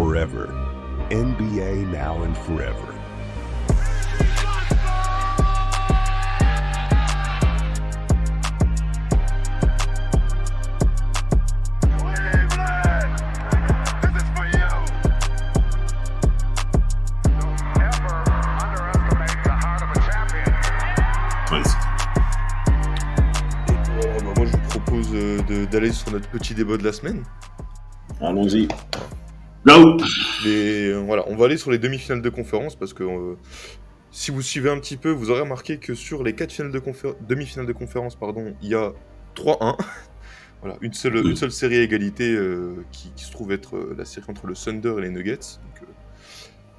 forever. NBA now and forever. Moi, je vous propose d'aller sur notre petit débat de la semaine. Allons-y. Go! Voilà, on va aller sur les demi-finales de conférence parce que si vous suivez un petit peu, vous aurez remarqué que sur les 4 demi-finales de conférence, il y a 3-1. Voilà, une seule série à égalité qui se trouve être la série entre le Thunder et les Nuggets.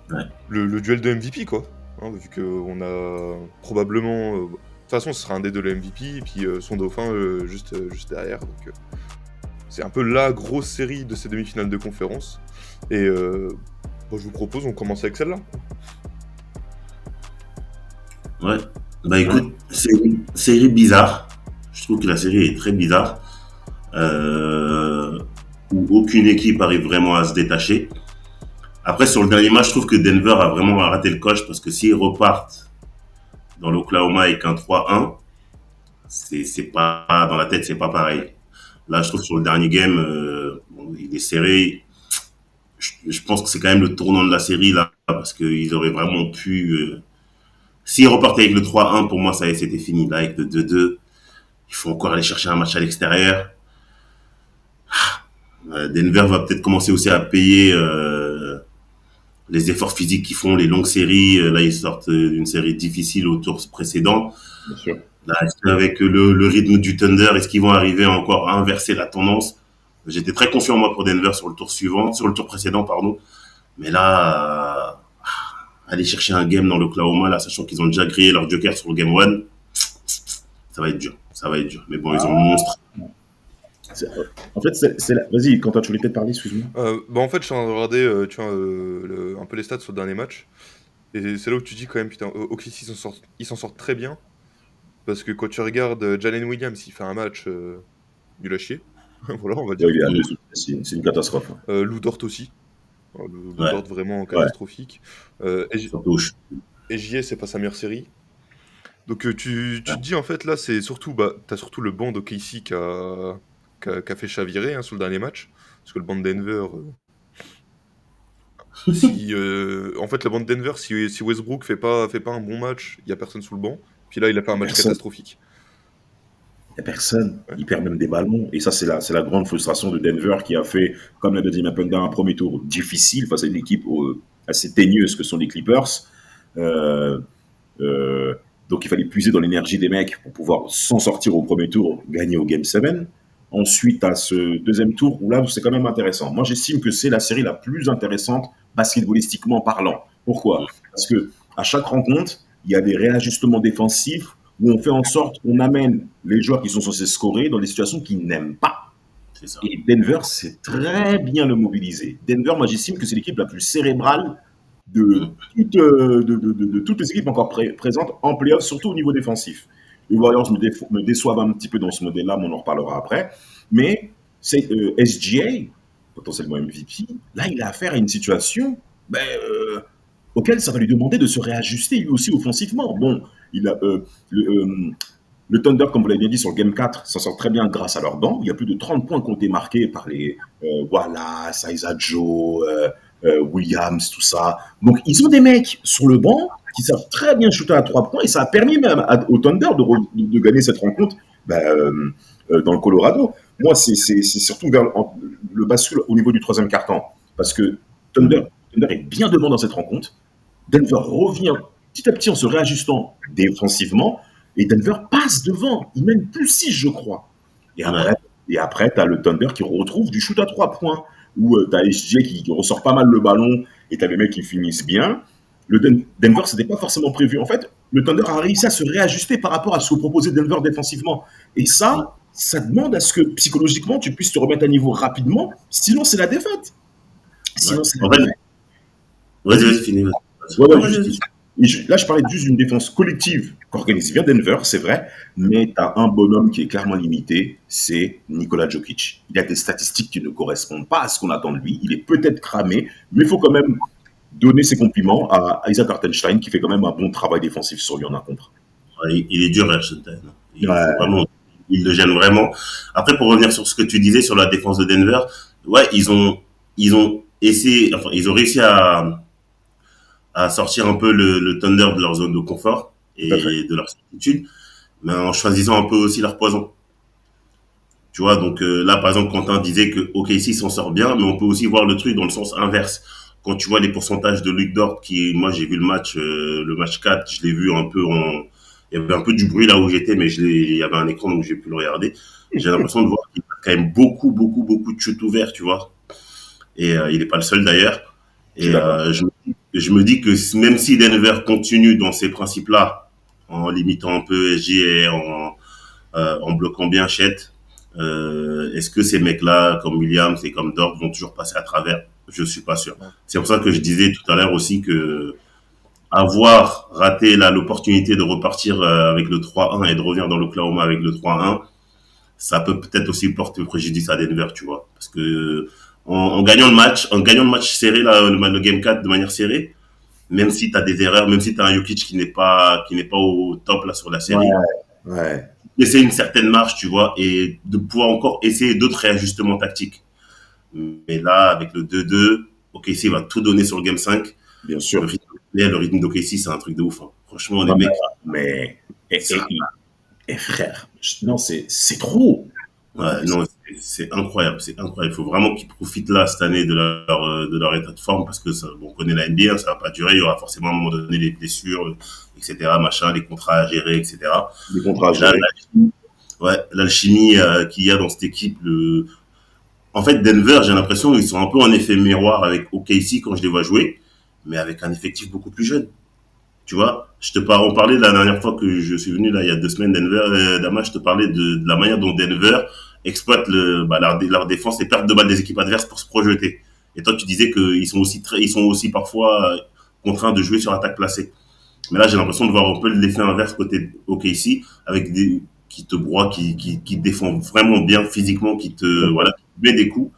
Donc, le duel de MVP, quoi. Hein, vu qu'on a probablement... de toute façon, ce sera un des deux le MVP, et puis son dauphin juste derrière. Donc, c'est un peu la grosse série de ces demi-finales de conférence. Et je vous propose, on commence avec celle-là. Ouais. Bah écoute, c'est une série bizarre. Je trouve que la série est très bizarre. Où aucune équipe arrive vraiment à se détacher. Après, sur le dernier match, je trouve que Denver a vraiment raté le coche parce que s'ils repartent dans l'Oklahoma avec un 3-1, c'est pas dans la tête, c'est pas pareil. Là, je trouve que sur le dernier game, il est serré. Je pense que c'est quand même le tournant de la série là, parce qu'ils auraient vraiment pu. S'ils repartaient avec le 3-1, pour moi, ça y est, c'était fini. Là, avec le 2-2, il faut encore aller chercher un match à l'extérieur. Denver va peut-être commencer aussi à payer les efforts physiques qu'ils font, les longues séries. Là, ils sortent d'une série difficile au tour précédent. Bien sûr. Là, avec le rythme du Thunder, est-ce qu'ils vont arriver encore à inverser la tendance? J'étais très confiant, moi, pour Denver sur le tour précédent, pardon. Mais là, aller chercher un game dans l'Oklahoma, là, sachant qu'ils ont déjà grillé leur joker sur le game 1, ça va être dur. Mais bon, ils ont le monstre. En fait, vas-y, Quentin, tu voulais peut-être parler, excuse-moi. En fait, je suis en train de regarder un peu les stats sur le dernier match. Et c'est là où tu dis quand même, putain, OKC, ils s'en sortent très bien. Parce que quand tu regardes Jalen Williams, il fait un match nul à chier. Voilà, on va dire. C'est une catastrophe. Lou Dort aussi. Lou Dort vraiment catastrophique. Et JS, c'est pas sa meilleure série. Donc tu te dis, en fait, là, c'est surtout... t'as surtout le banc d'OKC qui a fait chavirer sur le dernier match. Parce que le banc de Denver... en fait, le banc de Denver, si Westbrook fait pas un bon match, il y a personne sous le banc. Puis là, il a fait un match catastrophique. Il n'y a personne. Il perd même des ballons. Et ça, c'est la grande frustration de Denver qui a fait, comme l'a dit Mapenda, un premier tour difficile face à une équipe assez teigneuse que sont les Clippers. Donc, il fallait puiser dans l'énergie des mecs pour pouvoir s'en sortir au premier tour, gagner au Game 7. Ensuite, à ce deuxième tour, où là, c'est quand même intéressant. Moi, j'estime que c'est la série la plus intéressante, basketballistiquement parlant. Pourquoi? Parce que à chaque rencontre, il y a des réajustements défensifs où on fait en sorte qu'on amène les joueurs qui sont censés scorer dans des situations qu'ils n'aiment pas. C'est ça. Et Denver sait très bien le mobiliser. Denver, moi, j'estime que c'est l'équipe la plus cérébrale de toutes les équipes encore présentes en playoff, surtout au niveau défensif. Les Warriors me déçoivent un petit peu dans ce modèle-là, mais on en reparlera après. Mais c'est SGA, potentiellement MVP, là, il a affaire à une situation auquel ça va lui demander de se réajuster lui aussi offensivement. Bon, le Thunder, comme vous l'avez bien dit, sur le Game 4, s'en sort très bien grâce à leur banc. Il y a plus de 30 points qui ont été marqués par les Wallace, Isaiah Joe, Williams, tout ça. Donc, ils ont des mecs sur le banc qui savent très bien shooter à 3 points et ça a permis même au Thunder de gagner cette rencontre dans le Colorado. Moi, c'est surtout vers le bascule au niveau du troisième quart-temps parce que Thunder est bien devant dans cette rencontre. Denver revient petit à petit en se réajustant défensivement et Denver passe devant. Il mène plus 6, je crois. Et après tu as le Thunder qui retrouve du shoot à 3 points où tu as SJ qui ressort pas mal le ballon et tu as les mecs qui finissent bien. Le Denver, ce n'était pas forcément prévu. En fait, le Thunder a réussi à se réajuster par rapport à ce que proposait Denver défensivement. Et ça demande à ce que psychologiquement, tu puisses te remettre à niveau rapidement. Sinon, c'est la défaite. Sinon, c'est la défaite. Vas-y, finis. Là, je parlais juste d'une défense collective qu'organise bien Denver, c'est vrai, mais tu as un bonhomme qui est clairement limité, c'est Nikola Jokic. Il a des statistiques qui ne correspondent pas à ce qu'on attend de lui. Il est peut-être cramé, mais il faut quand même donner ses compliments à Isaac Hartenstein, qui fait quand même un bon travail défensif sur lui en un contre. Ouais, il est dur, Hartenstein. Ouais. Il le gêne vraiment. Après, pour revenir sur ce que tu disais sur la défense de Denver, ouais, ils ont essayé, enfin, ils ont réussi à sortir un peu le Thunder de leur zone de confort Tout à fait. et de leur certitude, mais en choisissant un peu aussi leur poison. Tu vois, donc là, par exemple, Quentin disait que OKC s'en sort bien, mais on peut aussi voir le truc dans le sens inverse. Quand tu vois les pourcentages de Luke Dort, moi j'ai vu le match 4, je l'ai vu un peu il y avait un peu du bruit là où j'étais, mais il y avait un écran donc j'ai pu le regarder. J'ai l'impression de voir qu'il a quand même beaucoup de shoots ouverts, tu vois. Et il n'est pas le seul d'ailleurs. Je suis Et d'accord. je me dis que même si Denver continue dans ces principes-là, en limitant un peu SG et en bloquant bien Chet, est-ce que ces mecs-là, comme Williams et comme Dort, vont toujours passer à travers? Je suis pas sûr. C'est pour ça que je disais tout à l'heure aussi que avoir raté là l'opportunité de repartir avec le 3-1 et de revenir dans l'Oklahoma avec le 3-1, ça peut peut-être aussi porter préjudice à Denver, tu vois. Parce que en gagnant le match serré, là, le Game 4 de manière serrée, même si tu as des erreurs, même si tu as un Jokic qui n'est pas au top là sur la Ouais, série, ouais, laisser une certaine marge, tu vois, et de pouvoir encore essayer d'autres réajustements tactiques. Mais là, avec le 2-2, OKC va tout donner sur le Game 5. bien sûr. Le rythme d'OKC, c'est un truc de ouf. Hein. Franchement, les Non, mecs, mais ça, frère, non, c'est trop. ouais, non, c'est incroyable, c'est incroyable. Il faut vraiment qu'ils profitent là cette année de leur état de forme parce que ça, bon, on connaît la NBA, hein, ça va pas durer. Il y aura forcément à un moment donné les blessures, etc., machin, les contrats à gérer, etc. Les contrats à Et là, gérer. ouais, l'alchimie qu'il y a dans cette équipe, en fait, Denver, j'ai l'impression qu'ils sont un peu en effet miroir avec OKC quand je les vois jouer, mais avec un effectif beaucoup plus jeune. Tu vois, on parlait de la dernière fois que je suis venu là il y a 2 semaines, Denver, Dama, je te parlais de la manière dont Denver exploite leur défense et perte de balles des équipes adverses pour se projeter. Et toi, tu disais ils sont aussi parfois contraints de jouer sur attaque placée. Mais là, j'ai l'impression de voir un peu l'effet inverse côté OKC avec qui te broient, qui te défend vraiment bien physiquement, voilà, qui te met des coups.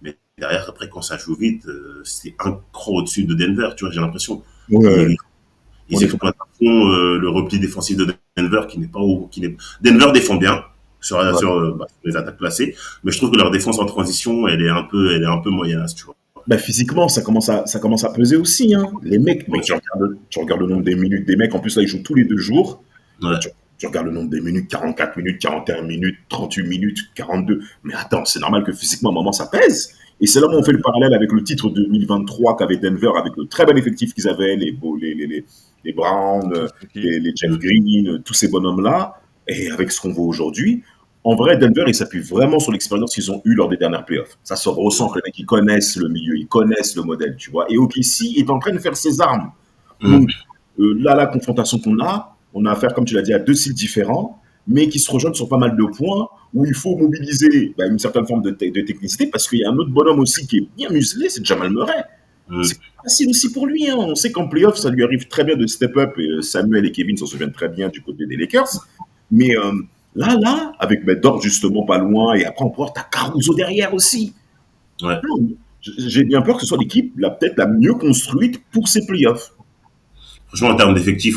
Mais derrière, après, quand ça joue vite, c'est un cran au-dessus de Denver, tu vois, j'ai l'impression. Ouais, Ils, on ils est exploitent à fond le repli défensif de Denver qui n'est pas Denver défend bien ouais. sur les attaques placées, mais je trouve que leur défense en transition, elle est un peu moyennasse, tu vois. Bah, physiquement, ça commence à peser aussi. Hein. Les mecs, mais Ouais. tu regardes le nombre des minutes des mecs. En plus, là, ils jouent tous les 2 jours. Ouais. Tu regardes le nombre des minutes, 44 minutes, 41 minutes, 38 minutes, 42. Mais attends, c'est normal que physiquement, à un moment, ça pèse. Et c'est là où on fait le parallèle avec le titre 2023 qu'avait Denver, avec le très bel effectif qu'ils avaient, les Browns, les Jeff Green, tous ces bonhommes-là, et avec ce qu'on voit aujourd'hui. En vrai, Denver, ils s'appuient vraiment sur l'expérience qu'ils ont eue lors des dernières playoffs. Ça se ressent que les mecs, ils connaissent le milieu, ils connaissent le modèle, tu vois. Et OKC est en train de faire ses armes. Mm. Donc, là, la confrontation qu'on a, on a affaire, comme tu l'as dit, à 2 styles différents, mais qui se rejoignent sur pas mal de points où il faut mobiliser une certaine forme de technicité parce qu'il y a un autre bonhomme aussi qui est bien muselé, c'est Jamal Murray. Mm. C'est facile aussi pour lui. Hein. On sait qu'en playoff, ça lui arrive très bien de step up. Et Samuel et Kevin s'en souviennent très bien du côté des Lakers. Mais là, avec Dort justement pas loin, et après on pourra, t'as Caruso derrière aussi. Ouais. J'ai bien peur que ce soit l'équipe peut-être la mieux construite pour ces playoffs. Franchement, en termes d'effectifs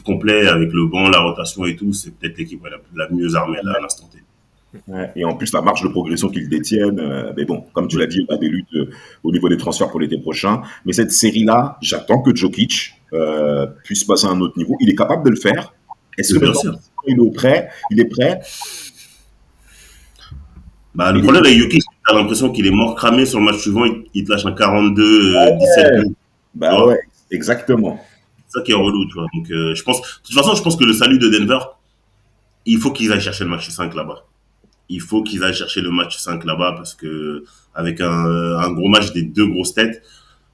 complets, avec le banc, la rotation et tout, c'est peut-être l'équipe la mieux armée là, à l'instant T. Ouais. Et en plus, la marge de progression qu'ils détiennent, mais bon, comme tu l'as dit, on a des luttes au niveau des transferts pour l'été prochain. Mais cette série-là, j'attends que Jokic puisse passer à un autre niveau. Il est capable de le faire. Est-ce que Bien maintenant, sûr. il est prêt? Il est prêt. Bah, le Il problème avec Yuki, c'est que t'as l'impression qu'il est mort cramé sur le match suivant, il te lâche un 42, 17 est... buts, tu Bah vois. ouais, exactement. C'est ça qui est relou, tu vois. Donc, de toute façon, je pense que le salut de Denver, il faut qu'ils aillent chercher le match 5 là-bas. Il faut qu'ils aillent chercher le match 5 là-bas parce que, avec un gros match des deux grosses têtes,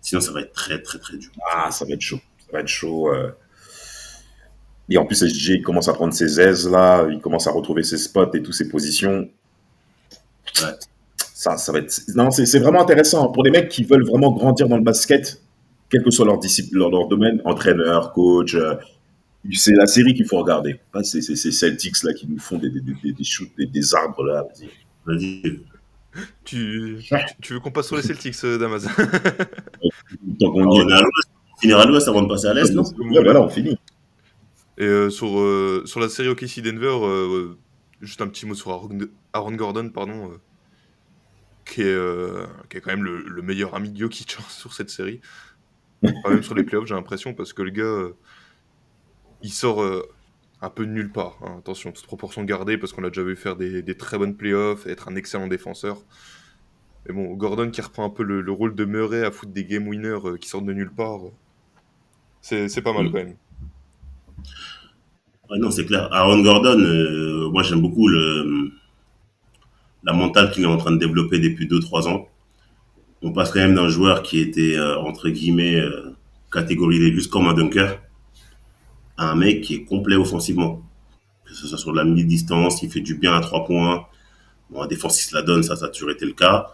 sinon ça va être très, très, très dur. Ah, ça va être chaud. Ça va être chaud. Et en plus, SG, il commence à prendre ses aises là. Il commence à retrouver ses spots et toutes ses positions. Ouais. Ça va être. Non, c'est vraiment intéressant. Pour les mecs qui veulent vraiment grandir dans le basket, quel que soit leur discipline, leur domaine, entraîneur, coach, c'est la série qu'il faut regarder. Pas ces Celtics là qui nous font des shoots, des arbres là. Vas-y. Vas-y. Tu veux qu'on passe sur les Celtics, Damas? Tant qu'on Alors, y est. on est à l'ouest. On finira à l'ouest avant de passer à l'est, non? Ouais, voilà, on finit. Et sur la série OKC Denver, juste un petit mot sur Aaron Gordon, pardon, qui est quand même le meilleur ami de Jokic sur cette série. Enfin, même sur les playoffs, j'ai l'impression, parce que le gars, il sort un peu de nulle part. Hein. Attention, toute proportion gardée, parce qu'on l'a déjà vu faire des très bonnes playoffs, être un excellent défenseur. Mais bon, Gordon qui reprend un peu le rôle de Murray à foutre des game winners qui sortent de nulle part, c'est pas mal quand même. Ouais, non, c'est clair. Aaron Gordon, moi j'aime beaucoup la mentale qu'il est en train de développer depuis 2-3 ans. On passe quand même d'un joueur qui était, entre guillemets, catégorisé juste comme un dunker, à un mec qui est complet offensivement. Que ce soit sur la mi-distance, il fait du bien à 3 points. Bon, la défense, il se la donne, ça a toujours été le cas.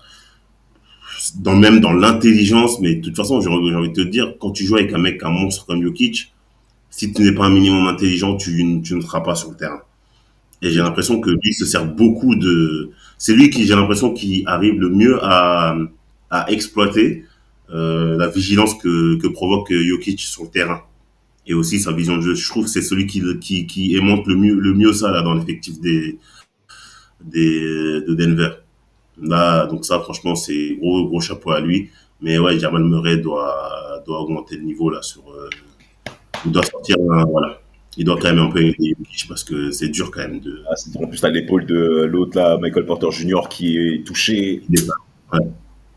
Même dans l'intelligence, mais de toute façon, j'ai envie de te dire, quand tu joues avec un mec, un monstre comme Jokic, si tu n'es pas un minimum intelligent, tu ne seras pas sur le terrain. Et j'ai l'impression que lui se sert beaucoup de... C'est lui qui, j'ai l'impression, qui arrive le mieux à exploiter la vigilance que provoque Jokic sur le terrain. Et aussi sa vision de jeu. Je trouve que c'est celui qui aimante le mieux ça là, dans l'effectif de Denver. Là, donc ça, franchement, c'est gros chapeau à lui. Mais ouais, Jamal Murray doit augmenter le niveau là sur... il doit sortir, voilà. Il doit quand même un peu aider Jokic parce que c'est dur quand même de... En plus, t'as l'épaule de l'autre là, Michael Porter Jr. qui est touché. Ouais,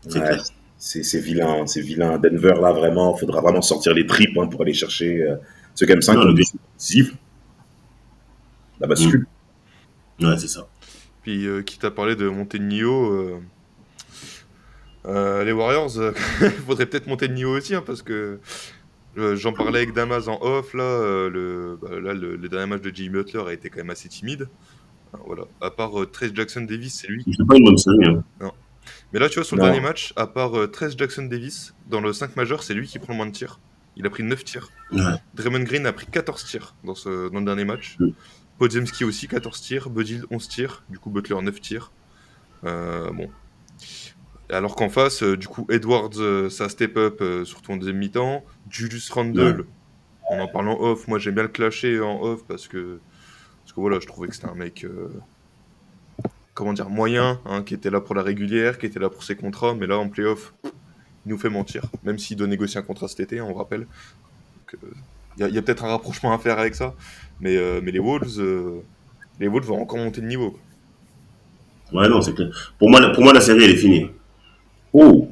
c'est clair. C'est vilain, c'est vilain. Denver là, vraiment, faudra vraiment sortir les tripes pour aller chercher ce Game 5 Non, décisif. La bascule. Ouais, c'est ça. Puis, qui t'a parlé de monter de niveau, les Warriors, faudrait peut-être monter de niveau aussi, hein, parce que j'en parlais avec Damas en off, là, le dernier match de Jimmy Butler a été quand même assez timide. Hein, voilà. À part Trayce Jackson Davis, c'est lui. C'est pas une bonne série. Hein. Non. Mais là, tu vois, sur le Non. dernier match, à part Trayce Jackson Davis, dans le 5 majeur, c'est lui qui prend le moins de tirs. Il a pris 9 tirs. Ouais. Draymond Green a pris 14 tirs dans le dernier match. Mm. Podziemski aussi, 14 tirs. Buddy, 11 tirs. Du coup, Butler, 9 tirs. Bon. Alors qu'en face, du coup, Edwards, ça step up, surtout en deuxième mi-temps. Julius Randle, on en parle en off. Moi, j'aime bien le clasher en off parce que voilà, je trouvais que c'était un mec, comment dire, moyen, hein, qui était là pour la régulière, qui était là pour ses contrats. Mais là, en playoff, il nous fait mentir. Même s'il doit négocier un contrat cet été, hein, on rappelle. Il y a peut-être un rapprochement à faire avec ça. Mais les Wolves vont encore monter de niveau. Ouais, non, c'est clair. Pour moi, la série, elle est finie. Oh,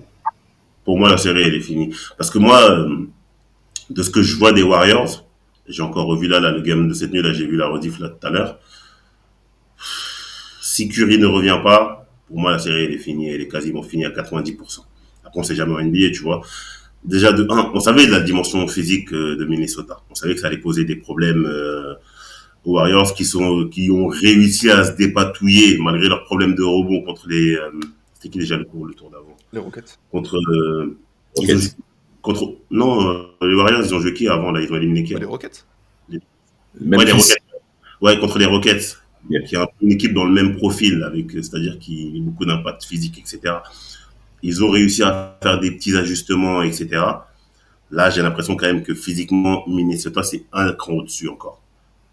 Pour moi, la série, elle est finie. Parce que moi, de ce que je vois des Warriors, j'ai encore revu là le game de cette nuit, là, j'ai vu la rediff là tout à l'heure. Si Curry ne revient pas, pour moi, la série, elle est finie. Elle est quasiment finie à 90%. Après, on sait jamais en NBA, tu vois. Déjà, de 1, on savait de la dimension physique de Minnesota. On savait que ça allait poser des problèmes aux Warriors qui ont réussi à se dépatouiller malgré leurs problèmes de rebond contre les... c'était qui déjà le tour d'avant? Les Rockets. Contre... Rockets. Les Warriors, ils ont joué qui avant là? Ils ont éliminé qui? Les Rockets. Memphis. Ouais, les Rockets. Ouais, contre les Rockets. Yeah. Qui est une équipe dans le même profil, c'est-à-dire qui a beaucoup d'impact physique, etc. Ils ont réussi à faire des petits ajustements, etc. Là, j'ai l'impression quand même que physiquement, Minnesota, c'est un cran au-dessus encore.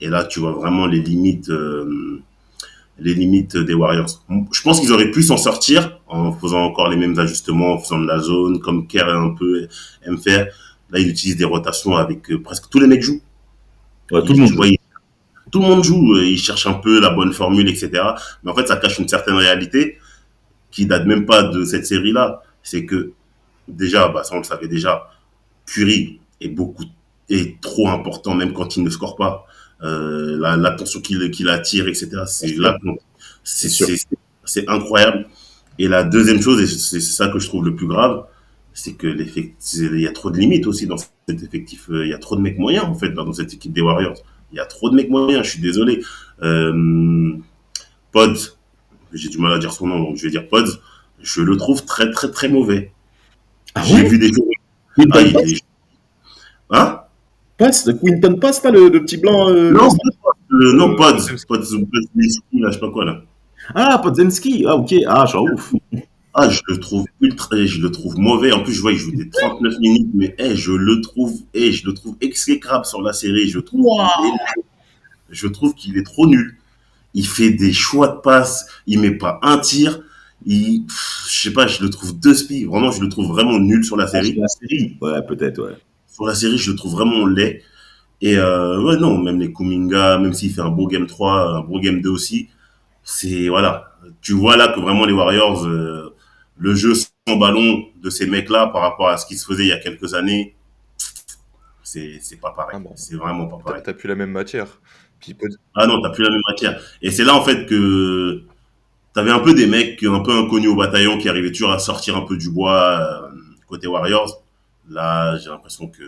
Et là, tu vois vraiment les limites des Warriors. Je pense qu'ils auraient pu s'en sortir en faisant encore les mêmes ajustements, en faisant de la zone, comme Kerr un peu aime faire. Là, ils utilisent des rotations avec presque tous les mecs jouent. Ouais, tout le monde. Tout le monde joue, ils cherchent un peu la bonne formule, etc. Mais en fait, ça cache une certaine réalité qui date même pas de cette série-là. C'est que, déjà, ça on le savait déjà, Curry est trop important, même quand il ne score pas. L'attention qu'il attire, etc. C'est incroyable. Et la deuxième chose, et c'est ça que je trouve le plus grave, c'est que il y a trop de limites aussi dans cet effectif. Il y a trop de mecs moyens, en fait, dans cette équipe des Warriors. Il y a trop de mecs moyens, je suis désolé. Pods, j'ai du mal à dire son nom, donc je vais dire Pods, je le trouve très, très, très mauvais. Ah J'ai ouais vu des choses. Ah, Quinton il Pass, est. Hein? Quinton Pass, là, le petit blanc. Non, non, Podzimski, là, je sais pas quoi, là. Ah, Podzenski. Ah, ok. Ah, je suis en ouf. Ah, je le trouve mauvais. En plus, je vois, il joue des 39 minutes, mais je le trouve exécrable sur la série. Waouh. Je trouve qu'il est trop nul. Il fait des choix de passe, il met pas un tir. Je sais pas, je le trouve deux spies. Vraiment, je le trouve vraiment nul sur la Ah, c'est série. la série. Ouais, peut-être, ouais. Sur la série, je le trouve vraiment laid. Et ouais, non, même les Kuminga, même s'il fait un bon game 3, un bon game 2 aussi, c'est voilà. Tu vois là que vraiment les Warriors, le jeu sans ballon de ces mecs-là par rapport à ce qui se faisait il y a quelques années, c'est pas pareil. Ah bon, C'est vraiment pas pareil. t'as plus la même matière. Puis Ah non, t'as plus la même matière. Et c'est là en fait que t'avais un peu des mecs un peu inconnus au bataillon qui arrivaient toujours à sortir un peu du bois côté Warriors. Là, j'ai l'impression que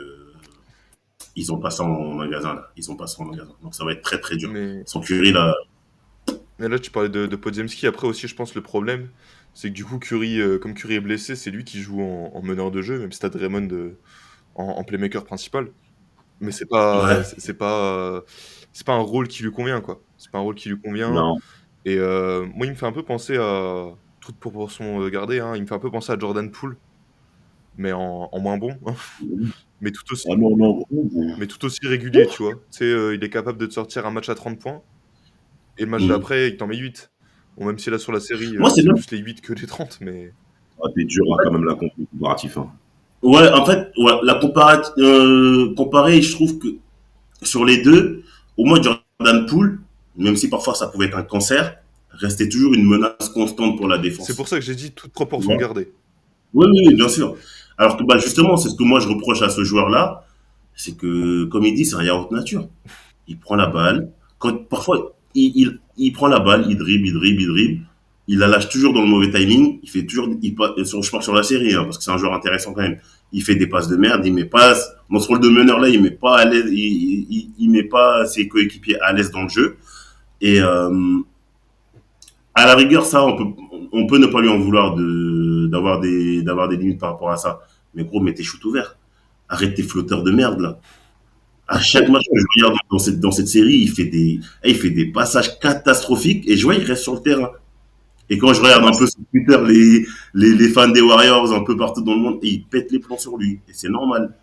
ils ont pas ça en magasin là. Ils ont pas ça en magasin. Donc ça va être très très dur. mais, Sans Curry là. mais là, tu parlais de Podziemski. Après aussi, je pense le problème, c'est que du coup, Curry, comme Curry est blessé, c'est lui qui joue en meneur de jeu, même si t'as Draymond en playmaker principal. Mais Ouais. c'est pas un rôle qui lui convient, quoi. C'est pas un rôle qui lui convient. Non. Et moi, il me fait un peu penser à, toute proportion gardée, hein, il me fait un peu penser à Jordan Poole, mais en moins bon, hein, mais tout aussi, Ah non, non. Ouh. mais tout aussi régulier, tu vois. Tu sais, il est capable de te sortir un match à 30 points, et le match Mhm. d'après, il t'en met 8. Bon, même si là, sur la série, Moi c'est c'est même. plus les 8 que les 30, mais... Ah, t'es dur, hein, quand même, la comparatif. Hein. Ouais, en fait, ouais, comparé, je trouve que sur les deux, au moins Jordan Poole, même si parfois ça pouvait être un cancer, restait toujours une menace constante pour la C'est pour défense. ça que j'ai dit toute Tu proportion vois. gardée. Oui, oui, oui, bien sûr. Alors que bah, justement, c'est ce que moi je reproche à ce joueur-là, c'est que, comme il dit, c'est un yaourt nature. Il prend la balle, parfois il prend la balle, il la lâche toujours dans le mauvais timing, il fait toujours, je parle sur la série, hein, parce que c'est un joueur intéressant quand même. Il fait des passes de merde, il met pas, dans ce rôle de meneur là, il met pas à l'aise, il met pas ses coéquipiers à l'aise dans le jeu. Et à la rigueur, ça, on peut ne pas lui en vouloir d'avoir des limites par rapport à ça. Mais gros, mets tes shoots ouverts. Arrête tes flotteurs de merde, là. À chaque match que je regarde dans cette série, il fait des passages catastrophiques et je vois, il reste sur le terrain. Et quand je regarde Bah, un peu sur Twitter les fans des Warriors un peu partout dans le monde, et ils pètent les plombs sur lui. Et c'est normal.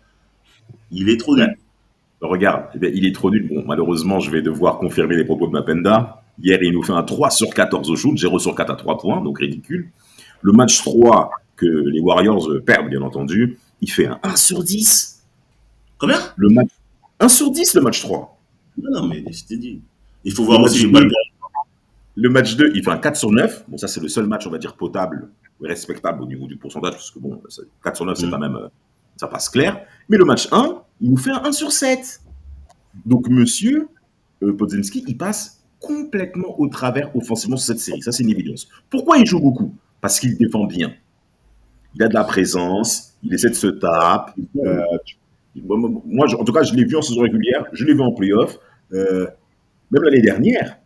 Il est trop bah, nul. regarde, eh bien, il est trop nul. Bon, malheureusement, je vais devoir confirmer les propos de Mapenda. Hier, il nous fait un 3 sur 14 au shoot, 0 sur 4 à 3 points, donc ridicule. Le match 3 que les Warriors perdent, bien entendu, il fait un 1 sur 10. Combien? Le match 1 sur 10, le match 3. Non, non, mais je t'ai dit. Il faut Le voir aussi match les 2, balles. le match 2, il fait un 4 sur 9. Bon, ça, c'est le seul match, on va dire, potable, respectable au niveau du pourcentage, parce que bon, 4 sur 9, c'est quand même, ça passe clair. Mais le match 1, il nous fait un 1 sur 7. Donc, monsieur Podzinski, il passe complètement au travers offensivement sur cette série. Ça, c'est une évidence. Pourquoi il joue beaucoup? Parce qu'il défend bien. Il a de la présence, il essaie de se taper. Moi, en tout cas, je l'ai vu en saison régulière, je l'ai vu en playoff. Même l'année dernière,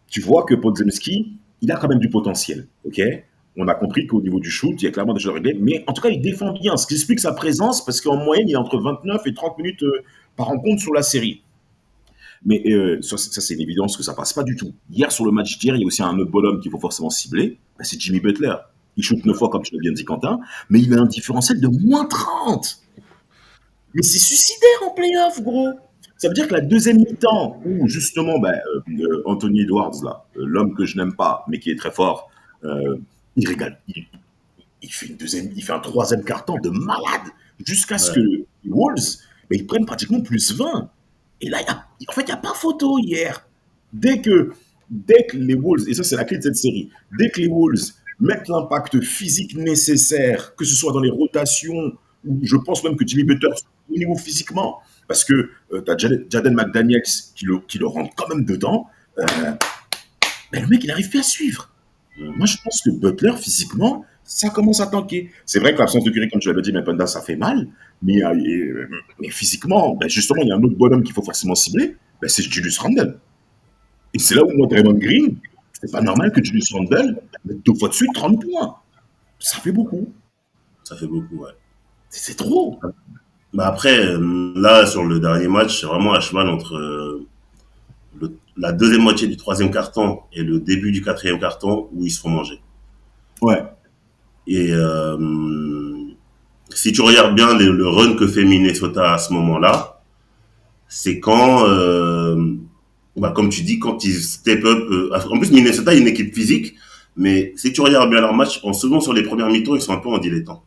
tu vois que Podzemski, il a quand même du potentiel. Ok, on a compris qu'au niveau du shoot, il y a clairement des choses à régler. Mais en tout cas, il défend bien, ce qui explique sa présence, parce qu'en moyenne, il est entre 29 et 30 minutes par rencontre sur la série. Mais ça, c'est une évidence que ça passe pas du tout. Hier, sur le match d'hier, il y a aussi un autre bonhomme qu'il faut forcément cibler. Ben, c'est Jimmy Butler. Il shoot 9 fois, comme tu l'as bien dit, Quentin, mais il a un différentiel de moins 30. Mais c'est suicidaire en playoff, gros. Ça veut dire que la deuxième mi-temps, où justement, Anthony Edwards, là, l'homme que je n'aime pas, mais qui est très fort, il régale. Il fait un troisième quart-temps de malade, jusqu'à ce Ouais. que les Wolves, ils prennent pratiquement plus 20. Et là, en fait, il n'y a pas photo hier. Dès que les Wolves, et ça c'est la clé de cette série, dès que les Wolves mettent l'impact physique nécessaire, que ce soit dans les rotations, ou je pense même que Jimmy Butler, au niveau physiquement, parce que tu as Jaden McDaniels qui le rentre quand même dedans, le mec, il n'arrive plus à suivre. Moi, je pense que Butler, physiquement, ça commence à tanker. C'est vrai que l'absence de Curry, comme tu l'avais dit, Mependa, ça fait mal, mais physiquement, justement, il y a un autre bonhomme qu'il faut forcément cibler, c'est Julius Randle. Et c'est là où moi, Draymond Green, c'est pas normal que Julius Randle mette 2 fois de suite 30 points. Ça fait beaucoup. Ça fait beaucoup, ouais. C'est trop. Bah après, là, sur le dernier match, c'est vraiment à cheval entre la deuxième moitié du troisième quart-temps et le début du quatrième quart-temps où ils se font manger. Ouais. Et si tu regardes bien le run que fait Minnesota à ce moment-là, c'est quand, bah, comme tu dis, quand ils step up. En plus, Minnesota est une équipe physique, mais si tu regardes bien leur match, en second sur les premières mi-temps, ils sont un peu en dilettant.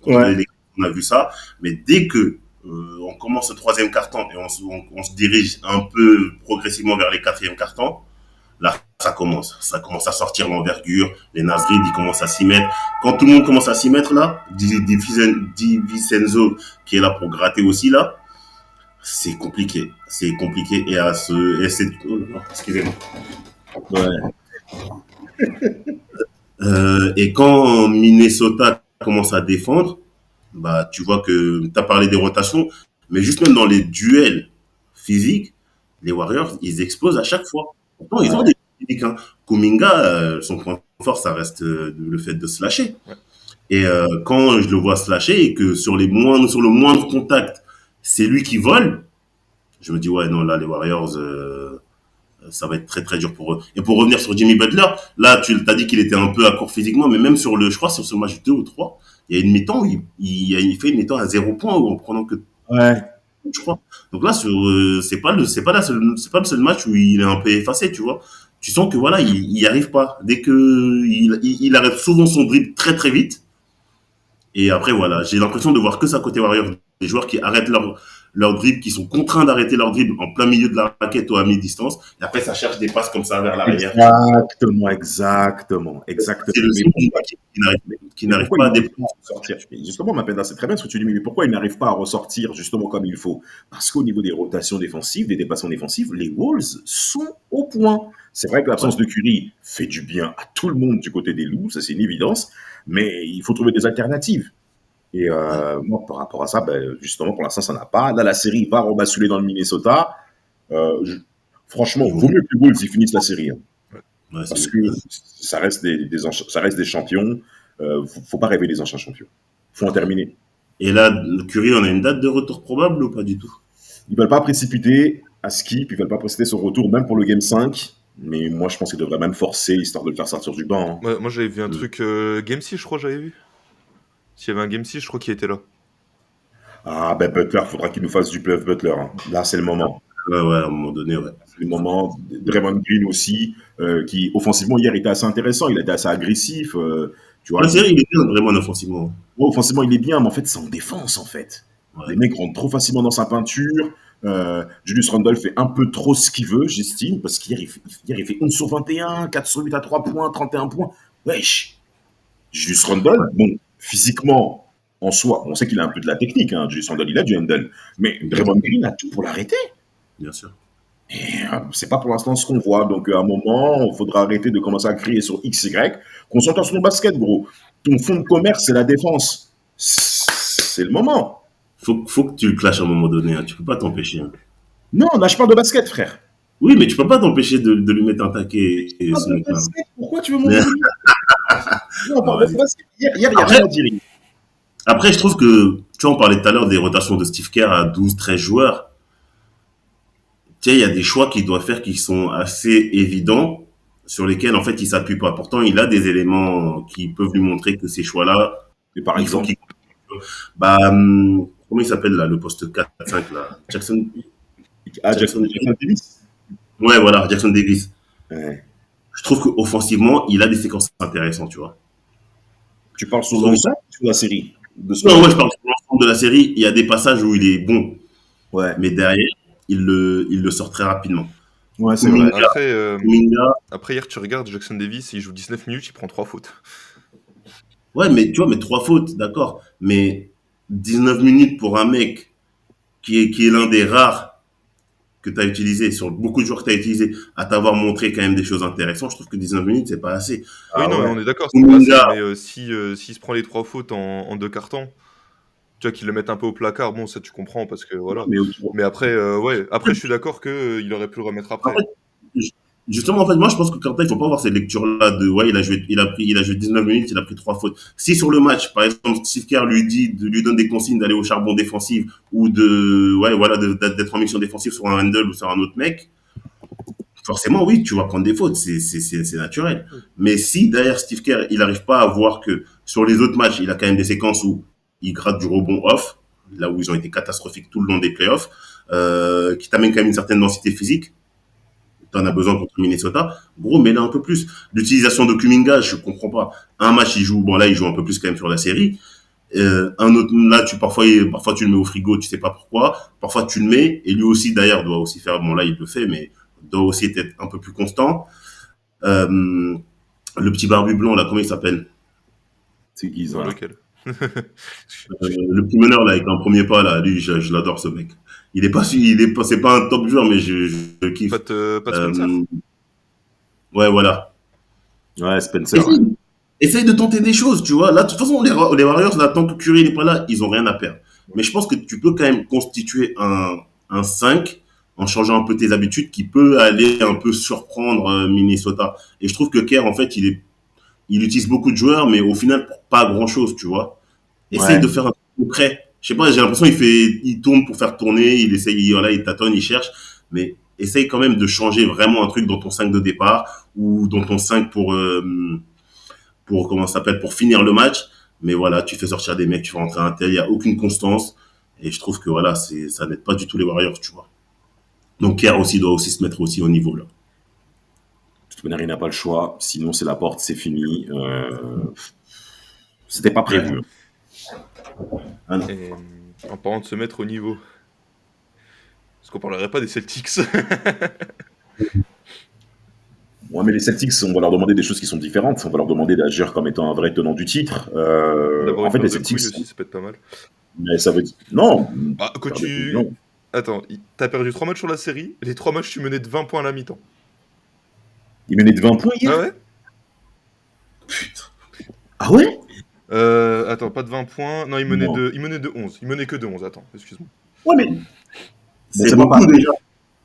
Contre Ouais. les Lakers, on a vu ça, mais dès que on commence le troisième quart-temps et on se dirige un peu progressivement vers les quatrièmes quart-temps, là, ça commence à sortir l'envergure, les Nasrid, ils commencent à s'y mettre. Quand tout le monde commence à s'y mettre, là, Di Vincenzo, qui est là pour gratter aussi, là, c'est compliqué. C'est compliqué. Excusez-moi. Ouais. Et quand Minnesota commence à défendre, bah, tu vois que tu as parlé des rotations, mais juste même dans les duels physiques, les Warriors, ils explosent à chaque fois. Pourtant, ils ont Ouais. des physiques. Hein. Kuminga, son point fort, ça reste le fait de se lâcher. Ouais. Et quand je le vois se lâcher et que sur le moindre contact, c'est lui qui vole, je me dis, ouais, non, là, les Warriors, ça va être très, très dur pour eux. Et pour revenir sur Jimmy Butler, là, tu as dit qu'il était un peu à court physiquement, mais même je crois, sur ce match 2 ou 3, il y a une mi-temps, il fait une mi-temps à 0 point en prenant que, Ouais. je crois. Donc là, c'est pas le seul match où il est un peu effacé, tu vois. Tu sens que voilà, il y arrive pas. Dès que il arrête souvent son dribble très très vite. Et après, voilà, j'ai l'impression de voir que ça côté Warriors, des joueurs qui arrêtent leur dribble, qui sont contraints d'arrêter leur dribble en plein milieu de la raquette ou à mi-distance. Et après, ça cherche des passes comme ça vers l'arrière. C'est le Mais seul pourquoi, qui mais n'arrive pourquoi pas il à n'arrive dépasser. pas à ressortir? Justement, Mapenda, c'est très bien ce que tu dis, mais pourquoi il n'arrive pas à ressortir justement comme il faut? Parce qu'au niveau des rotations défensives, des dépassements défensifs, les Wolves sont au point. C'est vrai que Ouais. l'absence de Curry fait du bien à tout le monde du côté des Loups, ça c'est une évidence, mais il faut trouver des alternatives. Et moi, par rapport à ça, ben, justement, pour l'instant, ça n'a pas. Là, la série va rebasculer dans le Minnesota. Euh, je- Franchement, vaut mieux que les Wolves ils finissent la série, hein, Ouais, c'est parce mieux. que ça reste ça reste des champions. Faut pas rêver des anciens champions. Faut en terminer. Et là, Curry, on a une date de retour probable ou pas du tout? Ils veulent pas précipiter à skip, ils veulent pas précipiter son retour, même pour le Game 5. Mais moi, je pense qu'ils devraient même forcer, histoire de le faire sortir du banc, hein. Moi, j'avais vu un truc Game 6, je crois, j'avais vu. S'il y avait un Game 6, je crois qu'il était là. Ah, ben Butler, faudra qu'il nous fasse du bluff Butler, hein. Là, c'est le moment. Ouais, ouais, à un moment donné, ouais. C'est le moment. Draymond Green aussi, qui offensivement hier était assez intéressant, il était assez agressif. Tu vois, Ouais, c'est vrai, il est bien vraiment offensivement. offensivement il est bien, mais en fait c'est en défense en fait. Ouais. Les mecs rentrent trop facilement dans sa peinture. Julius Randle fait un peu trop ce qu'il veut, j'estime, parce qu'hier il fait 11 sur 21, 4 sur 8 à 3 points, 31 points. Wesh. Julius Randle, bon, physiquement, en soi, on sait qu'il a un peu de la technique, hein. Julius Randle, il a du handle. Mais Draymond Green a tout pour l'arrêter. Bien sûr. Et c'est pas pour l'instant ce qu'on voit. Donc, à un moment, il faudra arrêter de commencer à crier sur XY. Concentre sur ton basket, gros. Ton fond de commerce, c'est la défense. C'est le moment. Faut que tu le clashes à un moment donné, hein. Tu peux pas t'empêcher. Hein. Non, là, je parle de basket, frère. Oui, mais tu peux pas t'empêcher de lui mettre un taquet et Ah, ce de mec-là. basket, pourquoi tu veux mon opinion? Non, on parle Ouais. de basket. Hier, il n'y a Après, rien à dire. après, je trouve que, tu vois, on parlait tout à l'heure des rotations de Steve Kerr à 12, 13 joueurs. Tu sais, il y a des choix qu'il doit faire qui sont assez évidents, sur lesquels, en fait, il s'appuie pas. Pourtant, il a des éléments qui peuvent lui montrer que ces choix-là, Et par il faut exemple, qu'il... Bah, comment il s'appelle, là, le poste 4-5, là? Jackson Jackson Davis. Ouais, voilà, Jackson Davis. Ouais. Je trouve qu'offensivement, il a des séquences intéressantes, tu vois. Tu parles Je sur trouve- l'ensemble ou sur la série de ce Non, ouais, je parle sur l'ensemble de la série. Il y a des passages où il est bon, Ouais, mais derrière, il le sort très rapidement. ouais c'est vrai. Kuminga, Après, hier, tu regardes Jackson Davis, il joue 19 minutes, il prend 3 fautes. ouais, mais tu vois, mais 3 fautes, d'accord. Mais 19 minutes pour un mec qui est l'un des rares que tu as utilisé, sur beaucoup de joueurs que tu as utilisé, à t'avoir montré quand même des choses intéressantes, je trouve que 19 minutes, c'est pas assez. Oui, Ah non, mais ouais. on est d'accord, c'est pas assez, Kuminga, mais s'il se prend les 3 fautes en 2 cartons, tu vois, qu'il le mette un peu au placard, bon, ça tu comprends, parce que voilà. Mais Mais après, ouais, après, je suis d'accord qu'il aurait pu le remettre après. après, Justement, en fait, moi, je pense que Carter, il faut pas avoir cette lecture-là de, ouais, il a joué 19 minutes, il a pris 3 fautes. Si sur le match, par exemple, Steve Kerr lui donne des consignes d'aller au charbon défensif ou ouais, voilà, d'être en mission défensive sur un handle ou sur un autre mec, forcément, oui, tu vas prendre des fautes, c'est naturel. Mais si derrière Steve Kerr, il n'arrive pas à voir que sur les autres matchs, il a quand même des séquences où il gratte du rebond off, là où ils ont été catastrophiques tout le long des playoffs, qui t'amène quand même une certaine densité physique, t'en as besoin contre Minnesota, gros, mets-le un peu plus. L'utilisation de Kuminga, je comprends pas. Un match, là, il joue un peu plus quand même sur la série. Un autre, là, parfois tu le mets au frigo, tu sais pas pourquoi. Parfois tu le mets, et lui aussi, d'ailleurs, doit aussi faire, bon, là, il le fait, mais doit aussi être un peu plus constant. Le petit barbu blanc, là, comment il s'appelle? C'est qui ça? Lequel? Le petit meneur, là, avec un premier pas, là, lui, je l'adore, ce mec. C'est pas un top joueur, mais je kiffe. Pas de Spencer. Ouais, voilà. Ouais, Spencer. Ouais. Essaye de tenter des choses, tu vois. Là, de toute façon, les Warriors, là, tant que Curry n'est pas là, ils ont rien à perdre. Mais je pense que tu peux quand même constituer un 5 en changeant un peu tes habitudes qui peut aller un peu surprendre Minnesota. Et je trouve que Kerr, en fait, il utilise beaucoup de joueurs, mais au final, pour pas grand chose, tu vois. Essaye de faire un truc concret. Je sais pas, j'ai l'impression il tourne pour faire tourner, il tâtonne, il cherche, mais essaye quand même de changer vraiment un truc dans ton 5 de départ ou dans ton 5 comment ça s'appelle, pour finir le match. Mais voilà, tu fais sortir des mecs, tu fais rentrer un tel, il n'y a aucune constance. Et je trouve que voilà, ça n'aide pas du tout les Warriors, tu vois. Donc Kerr aussi doit aussi se mettre aussi au niveau là. De toute manière, il n'a pas le choix. Sinon, c'est la porte, c'est fini. C'était pas prévu. Ah non. Et, en parlant de se mettre au niveau, est-ce qu'on parlerait pas des Celtics? Ouais, mais les Celtics, on va leur demander des choses qui sont différentes. On va leur demander d'agir comme étant un vrai tenant du titre. En fait, les Celtics aussi, ça peut être pas mal. Mais ça veut dire non. Bah, quand tu attends, t'as perdu 3 matchs sur la série. Les 3 matchs, tu menais de 20 points à la mi-temps. Il menait de 20 points hier. Ah ouais? Putain. Ah ouais? Attends, pas de 20 points. Non, il menait de 11. Il menait que de 11. Attends, excuse-moi. Ouais, mais c'est beaucoup déjà.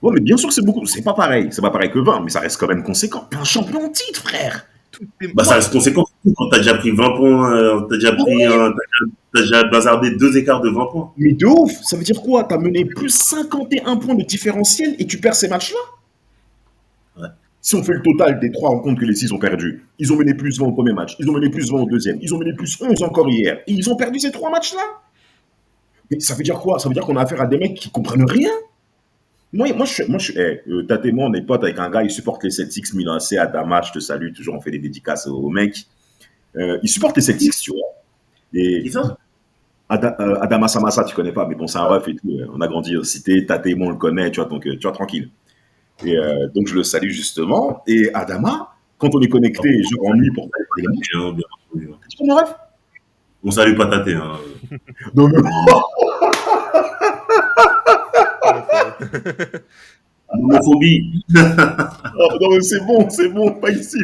Ouais, mais bien sûr que c'est beaucoup. C'est pas pareil. C'est pas pareil que 20, mais ça reste quand même conséquent. T'es un champion en titre, frère. Bah, ça reste conséquent quand t'as déjà pris 20 points. T'as déjà bazardé 2 écarts de 20 points. Mais de ouf. Ça veut dire quoi? T'as mené plus 51 points de différentiel et tu perds ces matchs-là? Ouais. Si on fait le total des 3 rencontres que les 6 ont perdues, ils ont mené plus 20 au premier match, ils ont mené plus 20 au deuxième, ils ont mené plus 11 encore hier, et ils ont perdu ces 3 matchs-là. Mais ça veut dire quoi? Ça veut dire qu'on a affaire à des mecs qui comprennent rien. Moi, Tate et moi, on est potes avec un gars, il supporte les Celtics, Milan AC, Adama, je te salue, toujours on fait des dédicaces aux mecs. Il supporte les Celtics, tu vois. Qui ça? Adama Samassa, tu connais pas, mais bon, c'est un ref et tout. On a grandi en cité, Tate et moi, on le connaît, tu vois, donc tu vois, tranquille. Et donc, je le salue justement. Et Adama, quand on est connecté, genre en nuit pour faire des matchs, tu connais ref? On salue pas Tate. Hein. Non, mais... Homophobie. Non, mais c'est bon, pas ici.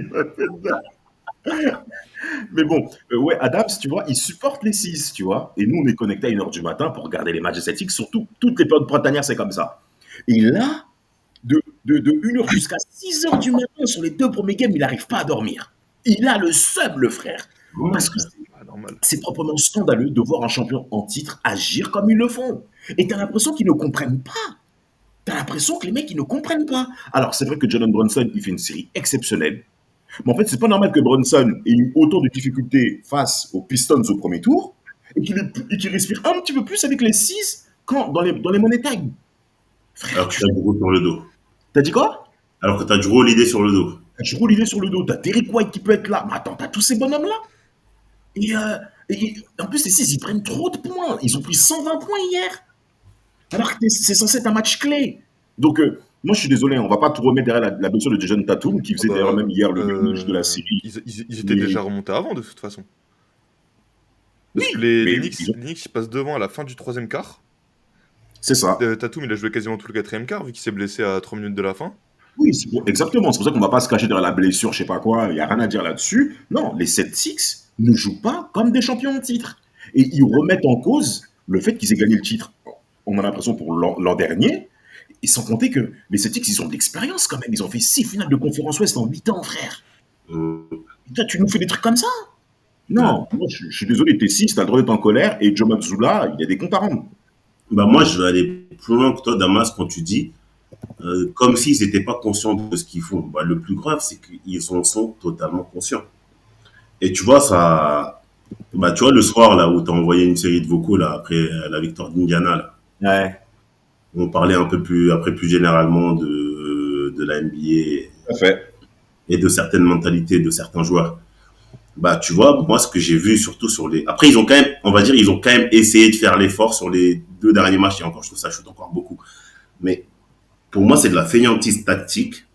Mais bon, ouais, Adams, tu vois, il supporte les 6, tu vois. Et nous, on est connectés à 1h du matin pour regarder les matchs des Celtics. Surtout, toutes les périodes printanières, c'est comme ça. Et là, de 1h jusqu'à 6h du matin, sur les 2 premiers games, il n'arrive pas à dormir. Il a le seum, le frère. Parce que c'est proprement scandaleux de voir un champion en titre agir comme ils le font. Et tu as l'impression qu'ils ne comprennent pas. Tu as l'impression que les mecs, ils ne comprennent pas. Alors, c'est vrai que Jalen Brunson, il fait une série exceptionnelle. Mais en fait, c'est pas normal que Brunson ait eu autant de difficultés face aux Pistons au premier tour et qu'il respire un petit peu plus avec les 6 dans les money time. Alors que t'as Drew sur le dos. T'as dit quoi? Alors que t'as Drew Holiday sur le dos. T'as Drew Holiday sur le dos. T'as Derrick White qui peut être là. Mais attends, t'as tous ces bonhommes-là. Et en plus, les 6, ils prennent trop de points. Ils ont pris 120 points hier. Alors que c'est censé être un match clé. Donc, moi, je suis désolé, on ne va pas tout remettre derrière la blessure de Jason Tatum, qui faisait d'ailleurs même hier le match de la série. Ils étaient déjà remontés avant, de toute façon. Parce que les Knicks passent devant à la fin du 3e quart. C'est ça. Tatum, il a joué quasiment tout le 4e quart, vu qu'il s'est blessé à 3 minutes de la fin. Oui, exactement. C'est pour ça qu'on ne va pas se cacher derrière la blessure, je ne sais pas quoi. Il n'y a rien à dire là-dessus. Non, les Celtics ne jouent pas comme des champions en titre. Et ils remettent en cause le fait qu'ils aient gagné le titre. On a l'impression pour l'an dernier. Et sans compter que les Celtics, ils ont de l'expérience quand même. Ils ont fait 6 finales de conférence Ouest en 8 ans, frère. Et toi, tu nous fais des trucs comme ça? Non, moi, je suis désolé, t'es 6, t'as le droit d'être en colère, et Joe Mazzulla, il y a des comptes à rendre. Bah moi, je vais aller plus loin que toi, Damas, quand tu dis comme s'ils n'étaient pas conscients de ce qu'ils font. Bah, le plus grave, c'est qu'ils en sont totalement conscients. Et tu vois, ça, bah, tu vois, le soir, là, où tu as envoyé une série de vocaux, là, après la victoire d'Indiana, là, Ouais. on parlait un peu plus, après, plus généralement de la NBA Tout à fait. et de certaines mentalités de certains joueurs. Bah, tu vois, moi, ce que j'ai vu, surtout sur les, après, ils ont quand même, on va dire, ils ont quand même essayé de faire l'effort sur les 2 derniers matchs, et encore, je trouve ça shoot encore beaucoup. Mais, pour moi, c'est de la fainéantise tactique.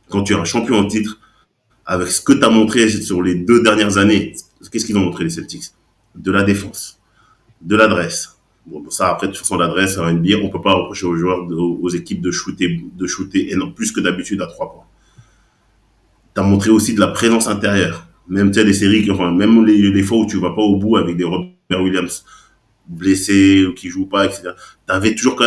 Quand tu es un champion en titre, avec ce que tu as montré sur les 2 dernières années, qu'est-ce qu'ils ont montré, les Celtics? De la défense, de l'adresse. Bon, ça, après, de toute façon, l'adresse, en NBA, on peut pas reprocher aux joueurs, aux équipes de shooter et non plus que d'habitude à 3 points. Tu as montré aussi de la présence intérieure. Même, tu sais, les séries, enfin, même les fois où tu vas pas au bout avec des Robert Williams blessés ou qui jouent pas, etc. T'avais toujours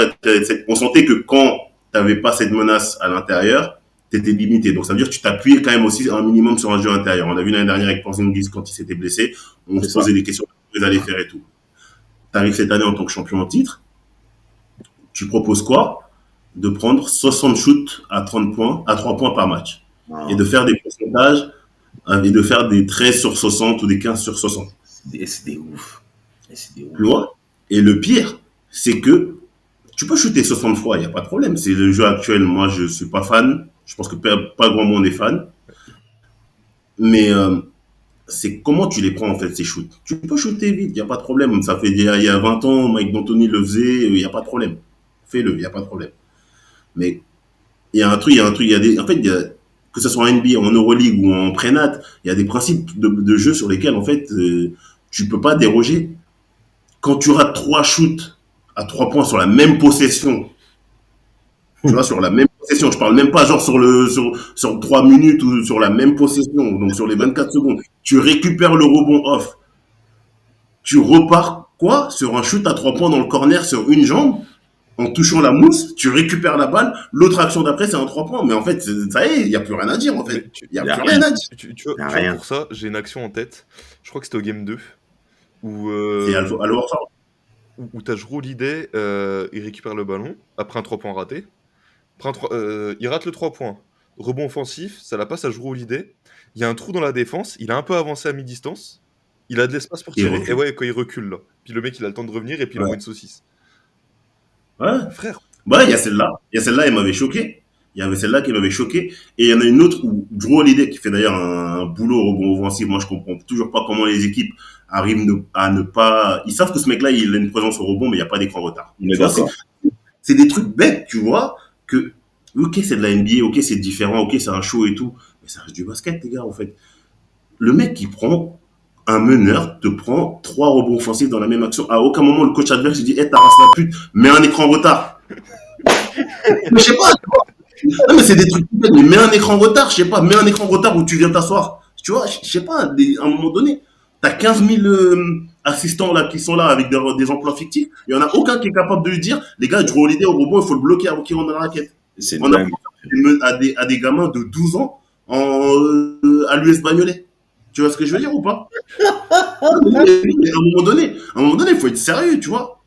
on sentait que quand t'avais pas cette menace à l'intérieur, t'étais limité. Donc ça veut dire que tu t'appuyais quand même aussi un minimum sur un jeu intérieur. On a vu l'année dernière avec Porzingis quand il s'était blessé, on se posait des questions sur ce qu'ils allaient faire et tout. T'arrives cette année en tant que champion en titre, tu proposes quoi? De prendre 60 shoots à 30 points, à 3 points par match. Et de faire des pourcentages, et de faire des 13 sur 60 ou des 15 sur 60. C'est des ouf. Tu vois? Et le pire, c'est que tu peux shooter 60 fois, il n'y a pas de problème. C'est le jeu actuel. Moi, je suis pas fan. Je pense que pas grand monde est fan. Mais c'est comment tu les prends, en fait, ces shoots. Tu peux shooter vite, il n'y a pas de problème. Ça fait il y a 20 ans, Mike D'Antoni le faisait, il n'y a pas de problème. Fais-le, il n'y a pas de problème. Mais il y a un truc, il y a des, en fait, que ce soit en NBA, en Euroleague ou en Prénat, il y a des principes de jeu sur lesquels, en fait, tu peux pas déroger. Quand tu rates 3 shoots à 3 points sur la même possession, tu vois, sur la même possession, je parle même pas genre sur 3 minutes ou sur la même possession, donc sur les 24 secondes, tu récupères le rebond off, tu repars quoi sur un shoot à 3 points dans le corner sur une jambe, en touchant la mousse, tu récupères la balle, l'autre action d'après c'est un 3 points, mais en fait, ça y est, il n'y a plus rien à dire en fait. Il n'y a plus rien à dire. Tu vois, pour ça, j'ai une action en tête, je crois que c'était au Game 2, où C'est à l'Overford. Où t'as Jrue Holiday, il récupère le ballon, après un 3 points raté, il rate le 3 points, rebond offensif, ça la passe à Jrue Holiday, il y a un trou dans la défense, il a un peu avancé à mi-distance, il a de l'espace pour tirer, et ouais, quand il recule là, puis le mec il a le temps de revenir, et puis il envoie une saucisse. Ouais. Frère. Ouais, il y a celle-là, elle m'avait choqué. Il y avait celle-là qui m'avait choqué. Et il y en a une autre où Jrue Holiday qui fait d'ailleurs un boulot au rebond offensif. Moi, je comprends toujours pas comment les équipes arrivent à ne pas. Ils savent que ce mec-là, il a une présence au rebond, mais il n'y a pas d'écran retard. Tu vois, c'est des trucs bêtes, tu vois, que, ok, c'est de la NBA, ok, c'est différent, ok, c'est un show et tout. Mais ça reste du basket, les gars, en fait. Le mec qui prend un meneur, te prend 3 rebonds offensifs dans la même action. À aucun moment, le coach adverse dit, t'as race la pute, mets un écran retard. Mais je sais pas, tu vois. Non, mais c'est des trucs, mais mets un écran retard, je sais pas, mets un écran retard où tu viens t'asseoir. Tu vois, je sais pas, à un moment donné, t'as 15 000 assistants là qui sont là avec des emplois fictifs. Il y en a aucun qui est capable de lui dire, les gars, Jrue Holiday au rebond, il faut le bloquer avant qu'il rentre dans la raquette. On a à des gamins de 12 ans à l'US Bagnolet. Tu vois ce que je veux dire ou pas? À un moment donné, il faut être sérieux, tu vois.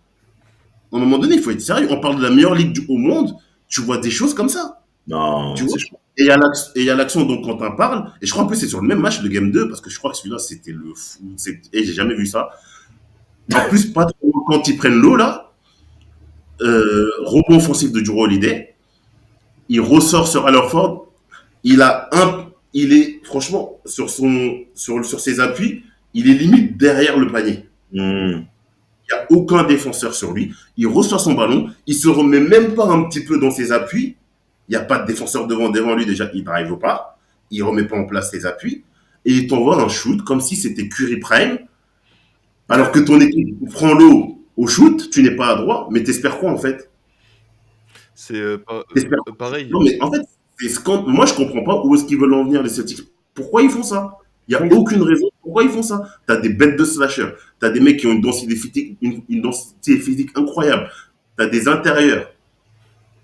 À un moment donné, il faut être sérieux. On parle de la meilleure ligue au monde. Tu vois des choses comme ça. Non, tu vois. Et il y a l'action dont Quentin parle. Et je crois en plus c'est sur le même match, le Game 2, parce que je crois que celui-là, c'était le fou. Et j'ai jamais vu ça. En plus, pas trop quand ils prennent l'eau, là. Rebond offensif de Jrue Holiday. Il ressort sur Allerford. Il est, franchement, sur ses appuis, il est limite derrière le panier. Il n'y a aucun défenseur sur lui. Il reçoit son ballon. Il se remet même pas un petit peu dans ses appuis. Il n'y a pas de défenseur devant lui. Déjà, il n'arrive pas. Il ne remet pas en place ses appuis. Et il t'envoie un shoot comme si c'était Curry Prime. Alors que ton équipe prend l'eau au shoot. Tu n'es pas à droit. Mais t'espères quoi, en fait? C'est pareil. Non, mais en fait, moi, je comprends pas où est-ce qu'ils veulent en venir, les Celtics. Pourquoi ils font ça? Il n'y a aucune raison pourquoi ils font ça. Tu as des bêtes de slasher. Tu as des mecs qui ont une densité physique incroyable. Tu as des intérieurs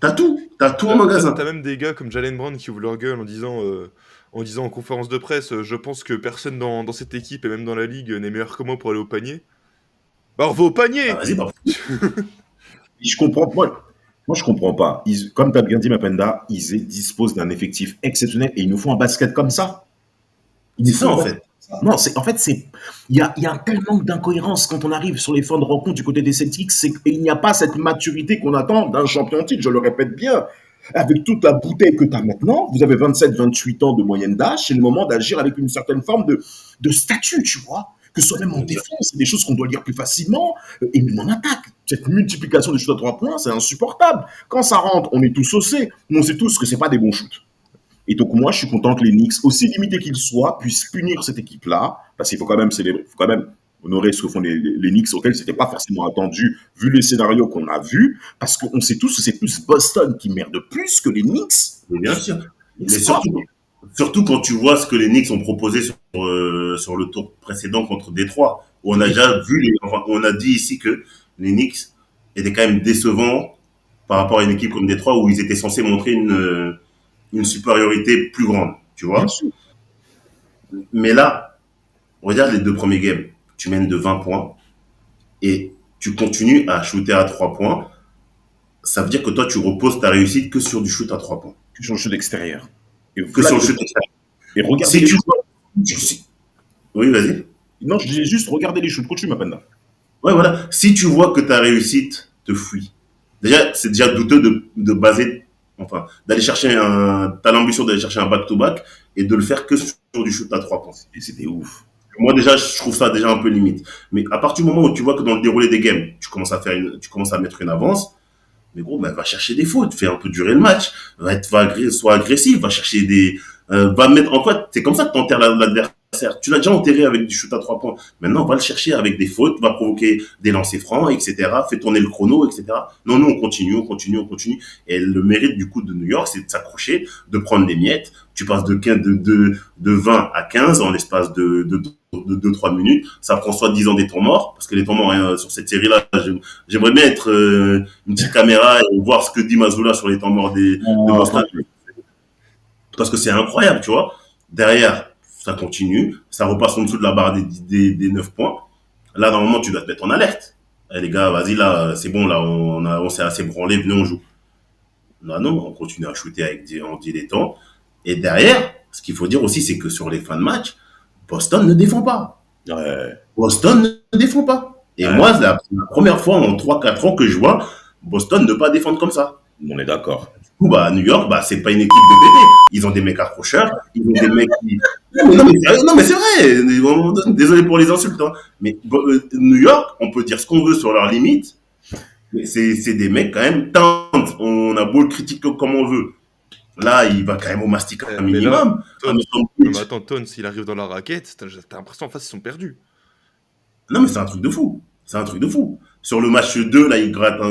T'as tout en magasin. T'as même des gars comme Jalen Brown qui ouvrent leur gueule en disant en conférence de presse, je pense que personne dans cette équipe et même dans la ligue n'est meilleur que moi pour aller au panier. Bah on va au Bah, panier. vas-y, bah, Je comprends, moi, je comprends pas. Comme tu as bien dit, Mapenda, ils disposent d'un effectif exceptionnel et ils nous font un basket comme ça. Ils c'est nous font ça un en basket fait. comme ça. Non, en fait, il y a un tel manque d'incohérence quand on arrive sur les fins de rencontre du côté des Celtics, et il n'y a pas cette maturité qu'on attend d'un champion titre, je le répète bien. Avec toute la bouteille que tu as maintenant, vous avez 27-28 ans de moyenne d'âge, c'est le moment d'agir avec une certaine forme de statut, tu vois. Que ce soit même en défense, c'est des choses qu'on doit lire plus facilement, et même en attaque. Cette multiplication des shoots à 3 points, c'est insupportable. Quand ça rentre, on est tous saucés, mais on sait tous que ce n'est pas des bons shoots. Et donc, moi, je suis content que les Knicks, aussi limités qu'ils soient, puissent punir cette équipe-là, parce qu'il faut quand même célébrer, il faut quand même honorer ce que font les Knicks, auxquels ce n'était pas forcément attendu, vu les scénarios qu'on a vus, parce qu'on sait tous que c'est plus Boston qui merde plus que les Knicks. Mais bien sûr. Mais C'est pas- surtout quand tu vois ce que les Knicks ont proposé sur le tour précédent contre Détroit, où on a déjà vu, enfin, on a dit ici que les Knicks étaient quand même décevants par rapport à une équipe comme Détroit où ils étaient censés montrer une supériorité plus grande, tu Bien vois. sûr. Mais là, regarde les deux premiers games. Tu mènes de 20 points et tu continues à shooter à 3 points. Ça veut dire que toi, tu reposes ta réussite que sur du shoot à 3 points. Que sur le jeu d'extérieur. Et, Que sur le shoot extérieur. et regardez Si les tu shoots. vois, oui, vas-y. Non, je disais juste regarder les shoots. Continue, Mapenda. Ouais, voilà. Si tu vois que ta réussite te fuit, déjà, c'est déjà douteux de baser, enfin, d'aller chercher t'as l'ambition d'aller chercher un back-to-back et de le faire que sur du shoot à 3 points. Et c'était ouf. Moi, déjà, je trouve ça déjà un peu limite. Mais à partir du moment où tu vois que dans le déroulé des games, tu commences à mettre une avance, mais gros, bah, va chercher des fautes, fais un peu durer le match, sois agressif, va chercher va mettre, en fait, c'est comme ça que t'enterres l'adversaire. Tu l'as déjà enterré avec du shoot à 3 points. Maintenant, va le chercher avec des fautes, va provoquer des lancers francs, etc., fais tourner le chrono, etc. Non, nous, on continue, on continue, on continue. Et le mérite, du coup, de New York, c'est de s'accrocher, de prendre les miettes. Tu passes de 20 à 15 en l'espace de 2-3 minutes. Ça prend soi-disant des temps morts, parce que les temps morts, hein, sur cette série-là, j'aimerais bien être une petite caméra et voir ce que dit Mazzola sur les temps morts de Boston. Parce que c'est incroyable, tu vois. Derrière, ça continue, ça repasse en dessous de la barre des 9 points. Là, normalement, tu dois te mettre en alerte. Eh, les gars, vas-y, là, c'est bon, là, on s'est assez branlé, venez, on joue. Non, non, on continue à shooter en dilettant. Et derrière, ce qu'il faut dire aussi, c'est que sur les fins de match, Boston ne défend pas. Ouais. Boston ne défend pas. Et moi, c'est la première fois en 3-4 ans que je vois Boston ne pas défendre comme ça. On est d'accord. Bah, à New York, bah, c'est pas une équipe de bébés. Ils ont des mecs accrocheurs, ils ont des mecs qui. Non, mais c'est vrai. Désolé pour les insultes, hein. Mais New York, on peut dire ce qu'on veut sur leurs limites, mais c'est des mecs quand même tendres. On a beau le critiquer comme on veut. Là, il va quand même au mastic un Mais minimum. là, mais attends, Ton, s'il arrive dans la raquette, t'as l'impression en face ils sont perdus. Non, mais c'est un truc de fou. C'est un truc de fou. Sur le match 2, là,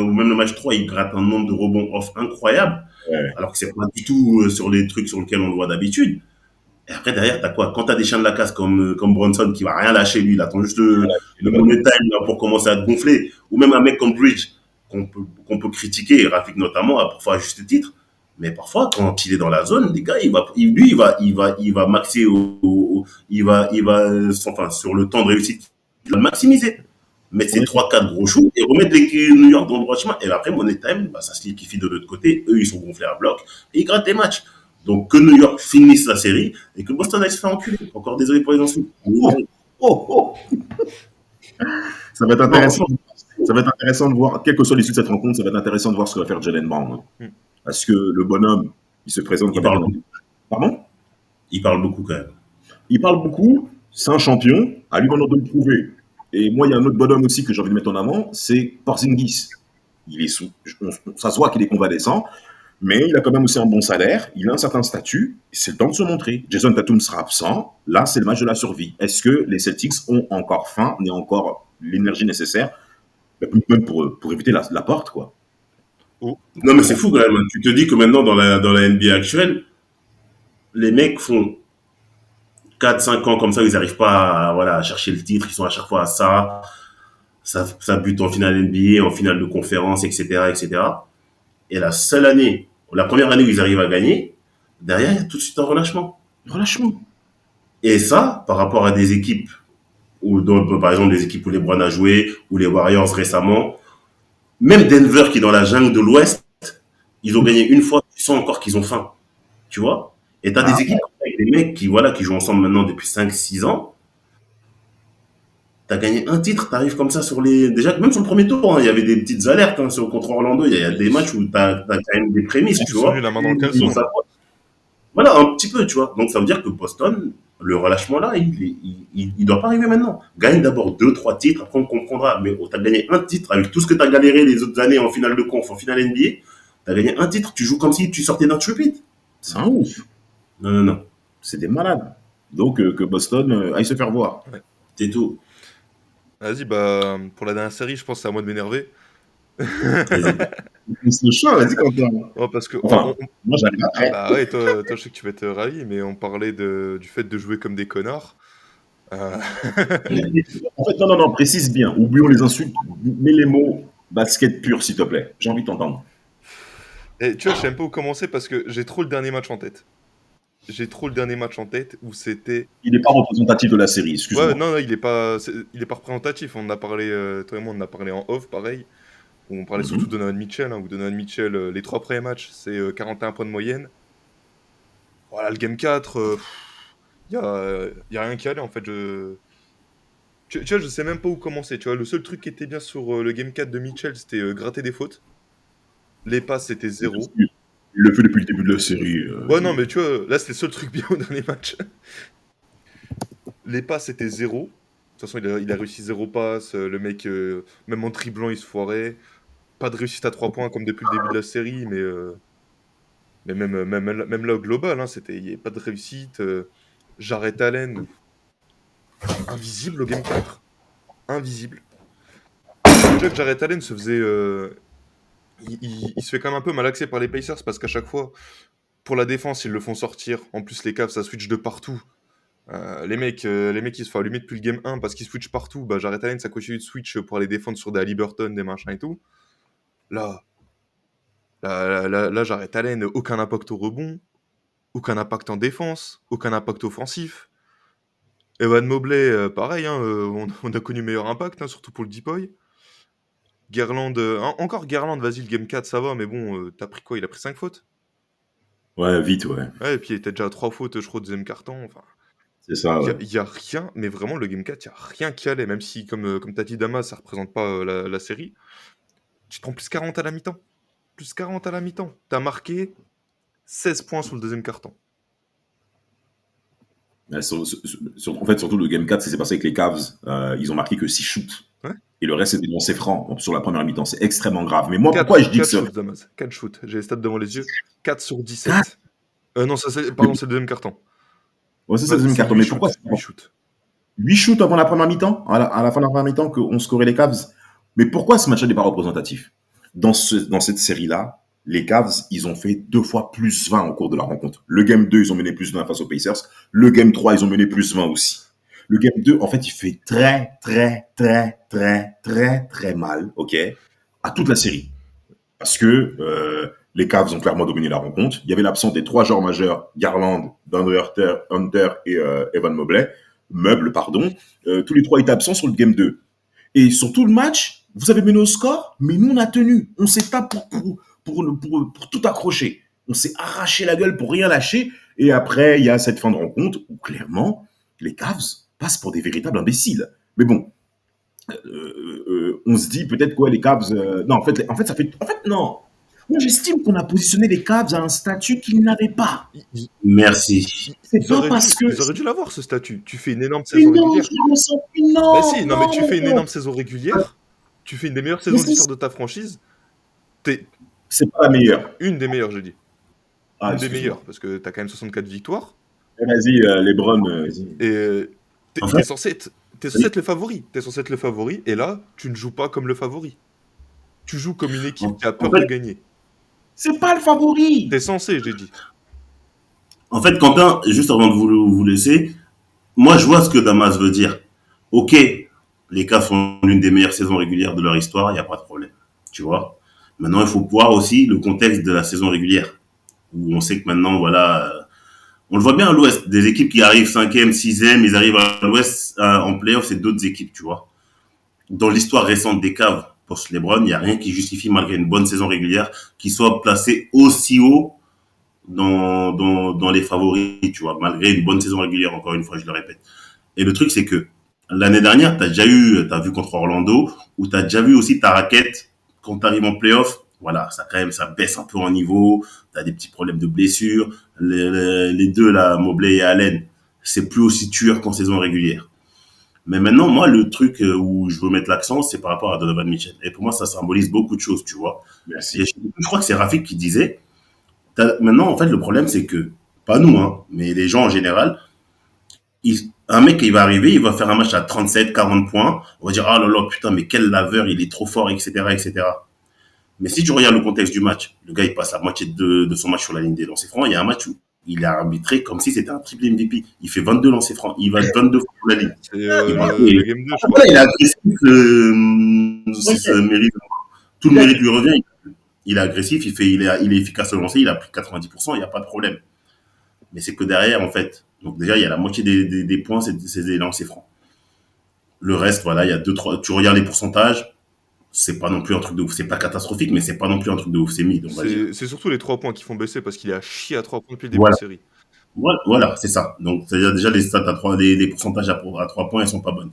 ou même le match 3, il gratte un nombre de rebonds off incroyable. Ouais. Alors que c'est pas du tout sur les trucs sur lesquels on le voit d'habitude. Et après, derrière, t'as quoi? Quand t'as des chiens de la casse comme Bronson qui va rien lâcher, lui, il attend juste le moment time là, pour commencer à te gonfler. Ou même un mec comme Bridge, qu'on peut critiquer, et Rafik notamment, parfois à juste titre. Mais parfois, quand il est dans la zone, les gars, il va maxer enfin, sur le temps de réussite, il va le maximiser. Mettre ses 3-4 gros choux et remettre les New York dans le droit chemin. Et après, Money Time, bah, ça se liquifie de l'autre côté. Eux, ils sont gonflés à bloc et ils grattent les matchs. Donc, que New York finisse la série et que Boston aille se faire enculer. Encore désolé pour les insultes. Oh. Ça va être intéressant. Ça va être intéressant de voir, quelle que soit l'issue de cette rencontre, ça va être intéressant de voir ce que va faire Jalen Brown. Parce que le bonhomme, il se présente Il comme parle un... Pardon? Il parle beaucoup quand même. Il parle beaucoup, c'est un champion, à lui maintenant de le prouver. Et moi, il y a un autre bonhomme aussi que j'ai envie de mettre en avant, c'est Porzingis. Il est ça se voit qu'il est convalescent, mais il a quand même aussi un bon salaire, il a un certain statut, c'est le temps de se montrer. Jason Tatum sera absent, là, c'est le match de la survie. Est-ce que les Celtics ont encore faim, et encore l'énergie nécessaire, même pour éviter la porte, quoi? Non, mais c'est fou quand même. Tu te dis que maintenant, dans la NBA actuelle, les mecs font 4-5 ans comme ça, ils n'arrivent pas à chercher le titre, ils sont à chaque fois à ça bute en finale NBA, en finale de conférence, etc., etc. Et la première année où ils arrivent à gagner, derrière, il y a tout de suite un relâchement. Relâchement. Et ça, par rapport à des équipes, par exemple des équipes où les Browns a joué, ou les Warriors récemment, même Denver qui est dans la jungle de l'Ouest, ils ont gagné une fois, tu sens encore qu'ils ont faim. Tu vois? Et t'as Ah, des équipes avec des mecs qui jouent ensemble maintenant depuis 5, 6 ans. T'as gagné un titre, t'arrives comme ça déjà, même sur le premier tour, hein, il y avait des petites alertes, hein, contre Orlando. Il y a des matchs où t'as quand même des prémices, Ils tu se sont mis vois. la main dans le Donc, caleçon. voilà, un petit peu, tu vois. Donc, ça veut dire que Boston, le relâchement là, il doit pas arriver maintenant. Gagne d'abord 2, 3 titres, après on comprendra. Mais t'as gagné un titre avec tout ce que t'as galéré les autres années en finale de conf, en finale NBA. T'as gagné un titre, tu joues comme si tu sortais d'un tripit. c'est un ouf. Non, non, non. C'est des malades. Donc, que Boston aille se faire voir. C'est tout. Vas-y, pour la dernière série, je pense que c'est à moi de m'énerver. Vas-y. C'est chaud, vas-y, Quentin. Oh, parce que Enfin, moi, j'arrive après. bah ouais, toi, je sais que tu vas être ravi, mais on parlait du fait de jouer comme des connards. En fait, non, précise bien. Oublions les insultes. Mets les mots basket pur, s'il te plaît. J'ai envie de t'entendre. Et tu vois, je sais même pas où commencer parce que j'ai trop le dernier match en tête. Où c'était. Il n'est pas représentatif de la série, excuse-moi. Ouais, non, il est pas représentatif. On en a parlé, toi et moi, on en a parlé en off, pareil. Où on parlait surtout de Donovan Mitchell, où Donovan Mitchell, les 3 premiers matchs, c'est 41 points de moyenne. Voilà, le game 4, y a rien qui allait en fait. Tu vois, je sais même pas où commencer. Tu vois, le seul truc qui était bien sur le game 4 de Mitchell, c'était gratter des fautes. Les passes, c'était 0. Il le fait depuis le début de la série. Ouais, non, mais tu vois, là, c'était le seul truc bien au dernier match. Les passes, c'était 0. De toute façon, il a réussi 0 passes. Le mec, même en dribblant, il se foirait. Pas de réussite à 3 points comme depuis le début de la série, mais même là au global, hein, il n'y avait pas de réussite. Jarrett Allen, invisible au game 4. Invisible. Déjà que Jarrett Allen se faisait. Il se fait quand même un peu malaxer par les Pacers parce qu'à chaque fois, pour la défense, ils le font sortir. En plus, les Cavs, ça switch de partout. Les mecs, ils se font allumer depuis le game 1 parce qu'ils switchent partout. Bah, Jarrett Allen, ça continue de switch pour aller défendre sur des Haliburton, des machins et tout. Là, Jarrett Allen, aucun impact au rebond, aucun impact en défense, aucun impact offensif. Evan Mobley, pareil, hein, on a connu meilleur impact, hein, surtout pour le Deepoy. Garland, encore Garland, vas-y, le game 4, ça va, mais bon, t'as pris quoi? Il a pris 5 fautes? Ouais, vite, ouais. Ouais, et puis il était déjà à 3 fautes, je crois, au deuxième carton. Enfin, C'est ça, ouais. il y a rien, mais vraiment, le game 4, il y a rien qui allait, même si, comme t'as dit, Damas, ça représente pas la série. Tu te prends plus 40 à la mi-temps. Plus 40 à la mi-temps. T'as marqué 16 points sur le deuxième carton. En fait, surtout le Game 4, c'est passé avec les Cavs. Ils ont marqué que 6 shoots. Ouais. Et le reste, c'est des lancers francs sur la première mi-temps. C'est extrêmement grave. Mais moi, pourquoi je dis que ça... 4 shoots, j'ai les stats devant les yeux. 4 sur 17. Non, c'est le deuxième carton. Ouais, c'est le deuxième carton. Mais pourquoi 8 shoots. 8 shoots avant la première mi-temps, à la fin de la première mi-temps, qu'on scorait les Cavs. Mais pourquoi ce match-là n'est pas représentatif? Dans cette série-là, les Cavs, ils ont fait 2 fois plus 20 au cours de la rencontre. Le Game 2, ils ont mené plus 20 face aux Pacers. Le Game 3, ils ont mené plus 20 aussi. Le Game 2, en fait, il fait très, très, très, très, très, très mal, ok, à toute la série. Parce que les Cavs ont clairement dominé la rencontre. Il y avait l'absence des 3 joueurs majeurs, Garland, Hunter et Evan Mobley. Tous les 3 étaient absents sur le Game 2. Et sur tout le match, vous avez mené au score, mais nous, on a tenu. On s'est tapé pour tout accrocher. On s'est arraché la gueule pour rien lâcher. Et après, il y a cette fin de rencontre où, clairement, les Cavs passent pour des véritables imbéciles. Mais bon, on se dit peut-être quoi, les Cavs... non, en fait, non. Moi, j'estime qu'on a positionné les Cavs à un statut qu'ils n'avaient pas. Merci. C'est pas parce que... Ils auraient dû l'avoir, ce statut. Tu fais une énorme saison régulière. Mais tu fais une énorme saison régulière. Tu fais une des meilleures saisons de l'histoire de ta franchise. C'est pas la meilleure. Une des meilleures, j'ai dit. Une des meilleures, parce que t'as quand même 64 victoires. Vas-y, LeBron, vas-y. Et t'es censé être le favori. T'es censé être le favori, et là, tu ne joues pas comme le favori. Tu joues comme une équipe qui a peur de gagner. C'est pas le favori. T'es censé, j'ai dit. En fait, Quentin, juste avant de vous laisser, moi, je vois ce que Damas veut dire. Ok, les Cavs font l'une des meilleures saisons régulières de leur histoire, il n'y a pas de problème. Tu vois. Maintenant, il faut voir aussi le contexte de la saison régulière, où on sait que maintenant, voilà, on le voit bien à l'Ouest, des équipes qui arrivent 5e, 6e, ils arrivent à l'Ouest en playoff, c'est d'autres équipes, tu vois. Dans l'histoire récente des caves, pour LeBron, il n'y a rien qui justifie, malgré une bonne saison régulière, qu'il soit placé aussi haut dans les favoris, tu vois, malgré une bonne saison régulière, encore une fois, je le répète. Et le truc, c'est que l'année dernière, t'as vu contre Orlando, ou t'as déjà vu aussi ta raquette quand t'arrives en playoff. Voilà, ça quand même, ça baisse un peu en niveau. T'as des petits problèmes de blessures. Les deux là, Mobley et Allen, c'est plus aussi tueur qu'en saison régulière. Mais maintenant, moi, le truc où je veux mettre l'accent, c'est par rapport à Donovan Mitchell. Et pour moi, ça symbolise beaucoup de choses, tu vois. Merci. Et je crois que c'est Rafik qui disait. Maintenant, en fait, le problème, c'est que pas nous, hein, mais les gens en général, un mec, il va arriver, il va faire un match à 37, 40 points. On va dire, ah là là, putain, mais quel laveur, il est trop fort, etc., etc. Mais si tu regardes le contexte du match, le gars, il passe la moitié de son match sur la ligne des lancers francs. Il y a un match où il a arbitré comme si c'était un triple MVP. Il fait 22 lancers francs. Il va 22 fois sur la ligne. C'est Il va, le Game 2, je crois. après, il est agressif. Mérite, tout le mérite lui revient. Il est agressif, il est efficace au lancer, il a plus de 90%, il n'y a pas de problème. Mais c'est que derrière, en fait, donc déjà, il y a la moitié des points, c'est des lancers francs. Le reste, voilà, il y a deux, trois. Tu regardes les pourcentages, c'est pas non plus un truc de ouf. C'est pas catastrophique, mais c'est pas non plus un truc de ouf. C'est mid, on va dire. C'est surtout les 3 points qui font baisser parce qu'il est à chier à 3 points depuis le début de Voilà. la série. Voilà, c'est ça. Donc, c'est-à-dire déjà, les stats les pourcentages à 3 points, elles sont pas bonnes.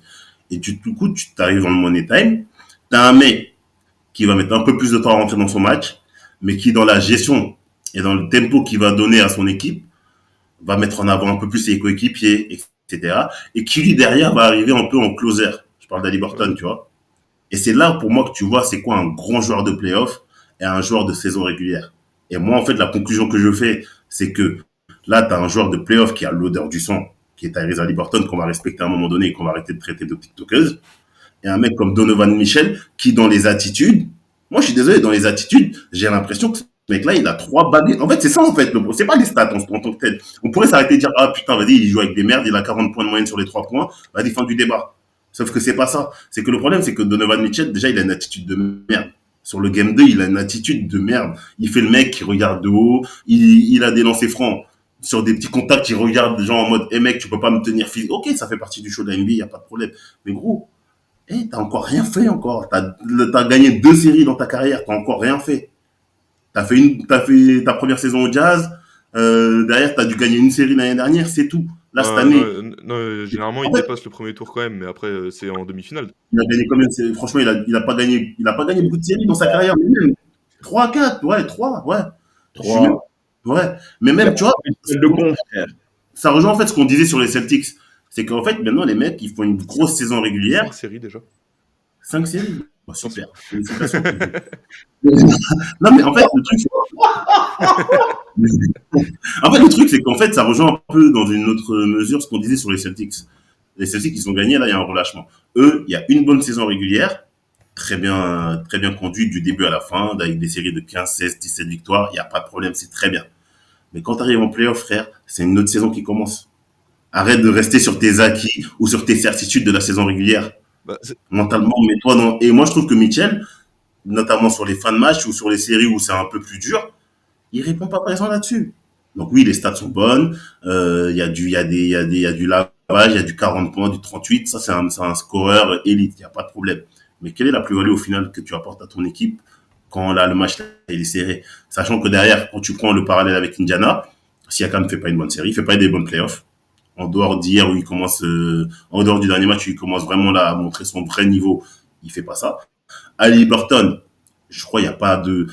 Et du coup, tu t'arrives dans le money time, t'as un mec qui va mettre un peu plus de temps à rentrer dans son match, mais qui, dans la gestion et dans le tempo qu'il va donner à son équipe, va mettre en avant un peu plus ses coéquipiers, etc. Et qui, lui, derrière, va arriver un peu en closer. Je parle d'Haliburton, tu vois. Et c'est là, pour moi, que tu vois c'est quoi un grand joueur de playoff et un joueur de saison régulière. Et moi, en fait, la conclusion que je fais, c'est que là, tu as un joueur de playoff qui a l'odeur du sang, qui est Tyrese Haliburton, qu'on va respecter à un moment donné et qu'on va arrêter de traiter de tiktokeuse. Et un mec comme Donovan Mitchell, qui, dans les attitudes, moi, je suis désolé, dans les attitudes, j'ai l'impression que ce mec-là, il a 3 baguettes. En fait, c'est ça, en fait. C'est pas les stats en tant que tel. On pourrait s'arrêter de dire, ah putain, vas-y, il joue avec des merdes, il a 40 points de moyenne sur les 3 points, vas-y, fin du débat. Sauf que c'est pas ça. C'est que le problème, c'est que Donovan Mitchell, déjà, il a une attitude de merde. Sur le game 2, il a une attitude de merde. Il fait le mec qui regarde de haut, il a des lancers francs sur des petits contacts, il regarde des gens en mode, mec, tu peux pas me tenir physique. Ok, ça fait partie du show de la NBA, y a pas de problème. Mais gros, t'as encore rien fait encore. T'as gagné 2 séries dans ta carrière, t'as encore rien fait. T'as fait ta première saison au Jazz, derrière, t'as dû gagner une série l'année dernière, c'est tout. Là, cette année. Non, généralement, il dépasse le premier tour quand même, mais après, c'est en demi-finale. Il a gagné combien de séries? Franchement, il a pas gagné beaucoup de séries dans sa carrière, mais même 3, 4, ouais, 3, ouais. 3. Ouais. Mais même, tu vois, Le confrère. ça rejoint en fait ce qu'on disait sur les Celtics. C'est qu'en fait, maintenant, les mecs, ils font une grosse saison régulière. 5 séries déjà. 5 séries. Oh, super. Félicitations. Non, mais en fait, le truc, c'est qu'en fait, ça rejoint un peu dans une autre mesure ce qu'on disait sur les Celtics. Les Celtics, ils ont gagné, là, il y a un relâchement. Eux, il y a une bonne saison régulière, très bien conduite du début à la fin, avec des séries de 15, 16, 17 victoires, il n'y a pas de problème, c'est très bien. Mais quand tu arrives en playoff, frère, c'est une autre saison qui commence. Arrête de rester sur tes acquis ou sur tes certitudes de la saison régulière. Bah, Mentalement, mets-toi dans... Et moi, je trouve que Mitchell, notamment sur les fins de match ou sur les séries où c'est un peu plus dur, il répond pas présent là-dessus. Donc oui, les stats sont bonnes, il y a du lavage, il y a du 40 points, du 38, ça c'est un scoreur élite, il n'y a pas de problème. Mais quelle est la plus-value au final que tu apportes à ton équipe quand là, le match il est serré? Sachant que derrière, quand tu prends le parallèle avec Indiana, Siakam ne fait pas une bonne série, il fait pas des bonnes playoffs. En dehors d'hier où il commence, en dehors du dernier match où il commence vraiment là à montrer son vrai niveau, il fait pas ça. Haliburton, je crois il y a pas de,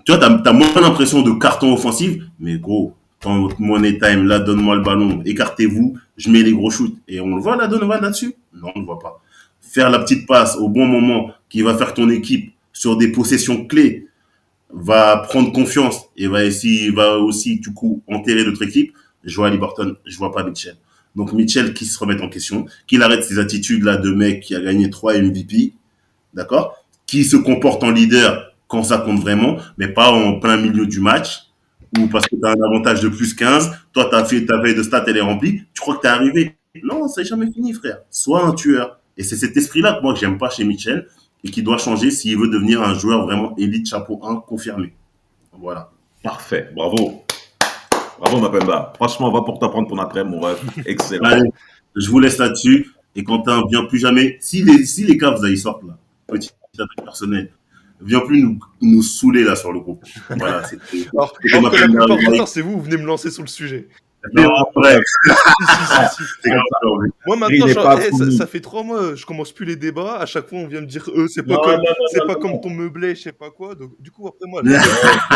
tu vois, t'as moins l'impression de carton offensif, mais gros, quand money time, là, donne-moi le ballon, écartez-vous, je mets les gros shoots. Et on le voit là, Donovan là-dessus? Non, on ne le voit pas. Faire la petite passe au bon moment qui va faire ton équipe sur des possessions clés, va prendre confiance et va aussi, du coup, enterrer notre équipe. Je vois Haliburton, je vois pas Mitchell. Donc Mitchell qui se remette en question, qu'il arrête ses attitudes là de mec qui a gagné 3 MVP, d'accord? Qui se comporte en leader quand ça compte vraiment, mais pas en plein milieu du match, ou parce que tu as un avantage de plus 15, toi ta feuille de stats elle est remplie, tu crois que tu es arrivé. Non, ça n'est jamais fini, frère. Sois un tueur. Et c'est cet esprit-là que moi que j'aime pas chez Mitchell. et qui doit changer s'il veut devenir un joueur vraiment élite chapeau 1 confirmé. Voilà. Parfait, bravo. Bravo, Mapemba. Franchement, on va pour t'apprendre ton après, mon ref. Excellent. Allez, je vous laisse là-dessus. Et Quentin, viens plus jamais. Si les Cavs, là, ils sortent, là, petit attaque personnel, viens plus nous saouler, là, sur le groupe. Voilà, c'était Alors que ma la peine plupart du d'arriver. temps, c'est vous venez me lancer sur le sujet. Non, bref, Si. c'est grave. Moi Il maintenant, n'est pas ça, fini. ça fait 3 mois, je commence plus les débats. À chaque fois, on vient me dire, c'est Non, pas non, non, c'est non, pas non. comme ton meublé, je sais pas quoi. Donc, du coup, après moi, je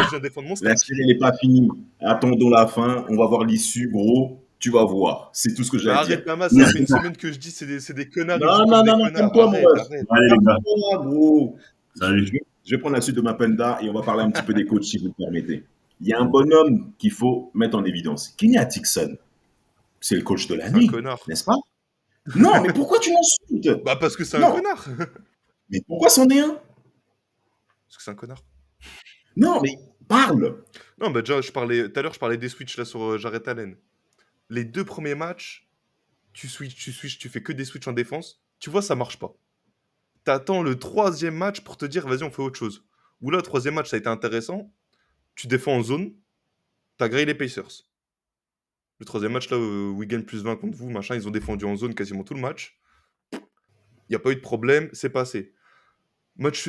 viens défendre mon La statut. série n'est pas finie. Attendons la fin. On va voir l'issue, gros. Tu vas voir. C'est tout ce que j'ai Mais à dire. arrête, Lama, ça fait une semaine que je dis, c'est des connards, ils Non, jouent non, comme des non, non, connards. calme-toi, mon ref. Arrête. Allez, les gars, Calme-toi, gros. salut. Je vais prendre la suite de Mapenda et on va parler un petit peu des coachs, si vous le permettez. Il y a un bonhomme qu'il faut mettre en évidence. Kenny Atkinson, c'est le coach de C'est un l'année, connard. n'est-ce pas? Non, mais pourquoi tu l'insultes? Bah, parce que c'est un Non, connard. mais pourquoi c'en est un? Parce que c'est un connard. Non, mais parle. Non, bah, déjà, tout à l'heure, je parlais des switches là sur Jarrett Allen. Les 2 premiers matchs, tu switches, tu fais que des switches en défense. Tu vois, ça marche pas. T'attends le 3e match pour te dire, vas-y, on fait autre chose. Ou là, le 3e match, ça a été intéressant. Tu défends en zone, t'as grillé les Pacers. Le 3e match, là, Wigan plus 20 contre vous, machin, ils ont défendu en zone quasiment tout le match. Il n'y a pas eu de problème, c'est passé. Match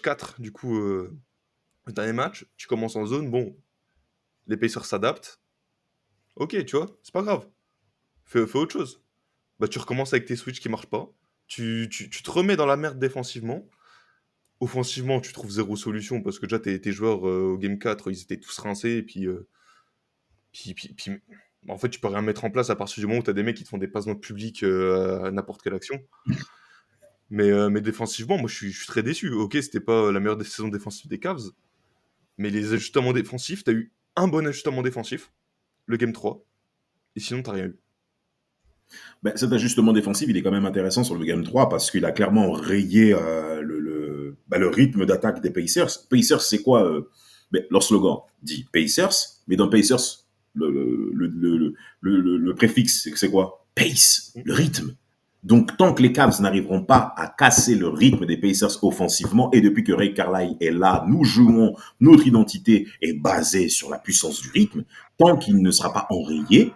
4, du coup, le dernier match, tu commences en zone, bon, les Pacers s'adaptent. Ok, tu vois, c'est pas grave. Fais autre chose. Bah, tu recommences avec tes switches qui marchent pas. Tu te remets dans la merde défensivement. Offensivement, tu trouves zéro solution parce que déjà, tes joueurs au Game 4, ils étaient tous rincés. Et puis, en fait, tu peux rien mettre en place à partir du moment où tu as des mecs qui te font des passes dans le public à n'importe quelle action. Mais défensivement, moi, je suis très déçu. Ok, c'était pas la meilleure saison défensive des Cavs. Mais les ajustements défensifs, tu as eu un bon ajustement défensif, le Game 3. Et sinon, tu rien eu. Ben, cet ajustement défensif, il est quand même intéressant sur le Game 3 parce qu'il a clairement rayé le rythme d'attaque des Pacers. Pacers, c'est quoi leur slogan dit Pacers, mais dans Pacers, le préfixe, c'est quoi? Pace, le rythme. Donc, tant que les Cavs n'arriveront pas à casser le rythme des Pacers offensivement, et depuis que Ray Carlisle est là, nous jouons, notre identité est basée sur la puissance du rythme, tant qu'il ne sera pas enrayé,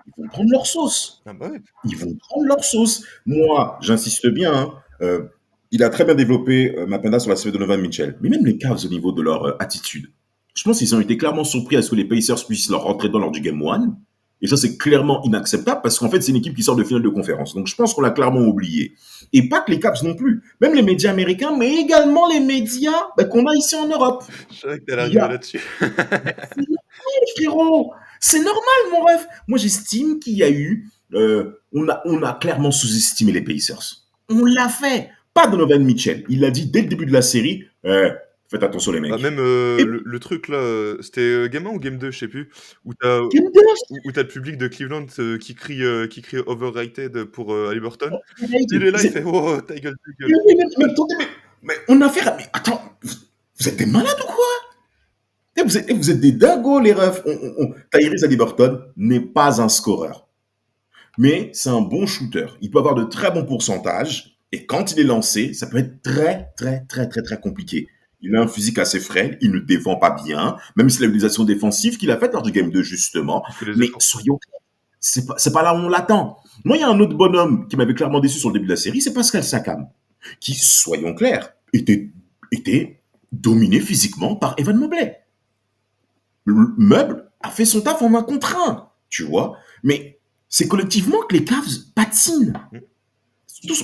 ils vont prendre leur sauce. Ah bah ouais. Ils vont prendre leur sauce. Moi, j'insiste bien, hein, il a très bien développé Mapenda sur la série de Donovan Mitchell. Mais même les Cavs au niveau de leur attitude. Je pense qu'ils ont été clairement surpris à ce que les Pacers puissent leur rentrer dans lors du Game 1. Et ça, c'est clairement inacceptable parce qu'en fait, c'est une équipe qui sort de finale de conférence. Donc, je pense qu'on l'a clairement oublié. Et pas que les Cavs non plus. Même les médias américains, mais également les médias qu'on a ici en Europe. Je savais que t'allais Il y arriver a- là-dessus. Frérot, c'est normal, mon ref. Moi, j'estime qu'il y a eu. On a clairement sous-estimé les Pacers. On l'a fait. Pas Donovan Mitchell. Il l'a dit dès le début de la série. Faites attention, les mecs. Bah, même Et le truc là, c'était Game 1 ou Game 2, je sais plus, où t'as Game 2, où t'as le public de Cleveland qui crie overrated pour Haliburton. c'est- Il est là, il c'est- fait oh ta gueule, ta mais, gueule. mais attendez, mais on a fait. Mais attends, vous êtes des malades ou quoi? Vous êtes des dingos, les refs. Tyrese Haliburton n'est pas un scoreur. Mais c'est un bon shooter. Il peut avoir de très bons pourcentages. Et quand il est lancé, ça peut être très, très, très, très, très compliqué. Il a un physique assez frêle. Il ne défend pas bien. Même si l'utilisation défensive qu'il a faite lors du Game 2, justement. Il fait les Mais efforts. soyons clairs. C'est pas là où on l'attend. Moi, il y a un autre bonhomme qui m'avait clairement déçu sur le début de la série. C'est Pascal Siakam. Qui, soyons clairs, était dominé physiquement par Evan Mobley. Le meuble a fait son taf en 1 contre 1. Tu vois? Mais c'est collectivement que les Cavs patinent.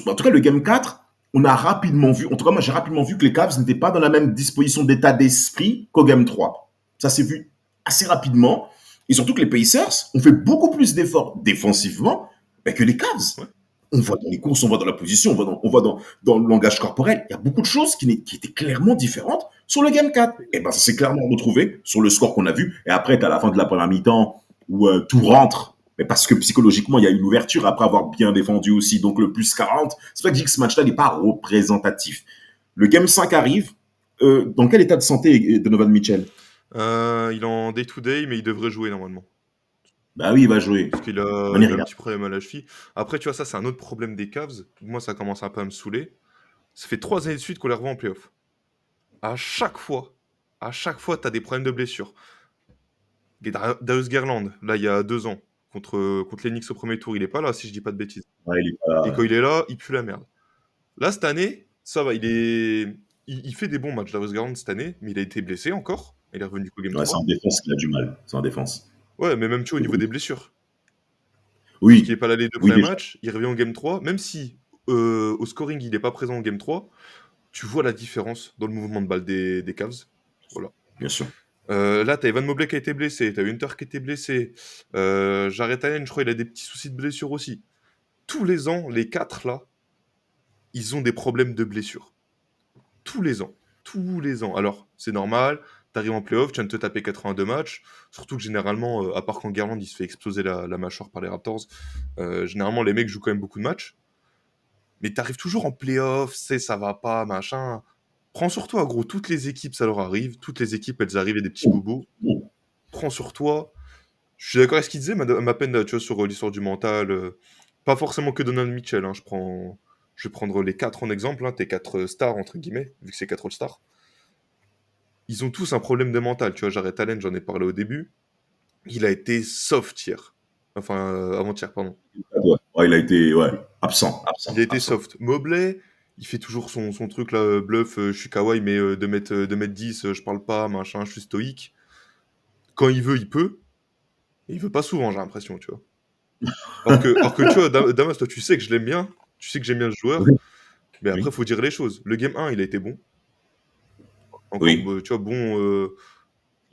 En tout cas, le Game 4, on a rapidement vu, en tout cas, moi, j'ai rapidement vu que les Cavs n'étaient pas dans la même disposition d'état d'esprit qu'au Game 3. Ça s'est vu assez rapidement. Et surtout que les Pacers ont fait beaucoup plus d'efforts défensivement que les Cavs. Ouais. On voit dans les courses, on voit dans la position, on voit dans le langage corporel. Il y a beaucoup de choses qui étaient clairement différentes sur le Game 4. Et ben, ça s'est clairement retrouvé sur le score qu'on a vu. Et après, à la fin de la première mi-temps, où tout rentre, mais parce que psychologiquement, il y a une ouverture après avoir bien défendu aussi. Donc, le plus 40, c'est vrai que je dis que ce match-là n'est pas représentatif. Le Game 5 arrive. Dans quel état de santé est Donovan Mitchell? Il est en day-to-day, mais il devrait jouer normalement. Bah oui, il va jouer. Parce qu'il a, Manière, il a il un a- petit problème à la cheville. Après, tu vois, ça, c'est un autre problème des Cavs. Moi, ça commence un peu à me saouler. Ça fait 3 années de suite qu'on les revoit en playoff. À chaque fois, t'as des problèmes de blessure. Darius Garland, là, il y a 2 ans, contre les Knicks au premier tour, il est pas là, si je dis pas de bêtises. Ouais, il est pas Et quand il est là, il pue la merde. Là, cette année, ça va, il fait des bons matchs, Darius Garland, cette année, mais il a été blessé encore. Il est revenu qu'au Game ouais, c'est 3. en défense qu'il a du mal. C'est en défense. Ouais, mais même, tu vois, au niveau des blessures. Parce qu'il Oui, n'est pas là les 2 oui, premiers déjà, matchs, il revient au Game 3, même si au scoring, il n'est pas présent au Game 3, tu vois la différence dans le mouvement de balle des Cavs. Voilà. bien sûr. Là, t'as Evan Mobley qui a été blessé, t'as Hunter qui a été blessé, Jarrett Allen, je crois, il a des petits soucis de blessure aussi. Tous les ans, les 4 là, ils ont des problèmes de blessure. Tous les ans. Tous les ans. Alors, c'est normal, t'arrives en playoff, tu viens de te taper 82 matchs, surtout que généralement, à part quand Garland il se fait exploser la mâchoire par les Raptors, généralement les mecs jouent quand même beaucoup de matchs. Mais t'arrives toujours en playoff, ça va pas, machin. Prends sur toi, gros, toutes les équipes, ça leur arrive. Toutes les équipes, elles arrivent, et des petits Oh, bobos. oh. Prends sur toi. Je suis d'accord avec ce qu'il disait, ma peine, tu vois, sur l'histoire du mental. Pas forcément que Donovan Mitchell, hein, je vais prendre les 4 en exemple, hein, tes 4 stars, entre guillemets, vu que c'est 4 All-Stars. Ils ont tous un problème de mental, tu vois, Jarrett Allen, j'en ai parlé au début. Il a été soft hier. Enfin, avant-hier, pardon. Ouais. Ouais, il a été absent, Il a été absent. soft. Mobley, il fait toujours son truc là, bluff, je suis kawaii, mais 2 m 10, je parle pas, machin, je suis stoïque. Quand il veut, il peut. Et il veut pas souvent, j'ai l'impression, tu vois. Alors que tu vois, Damas, toi, tu sais que je l'aime bien. Tu sais que j'aime bien ce joueur. Oui, Mais après, oui, faut dire les choses. Le game 1, il a été bon. Encore, oui. tu vois, bon.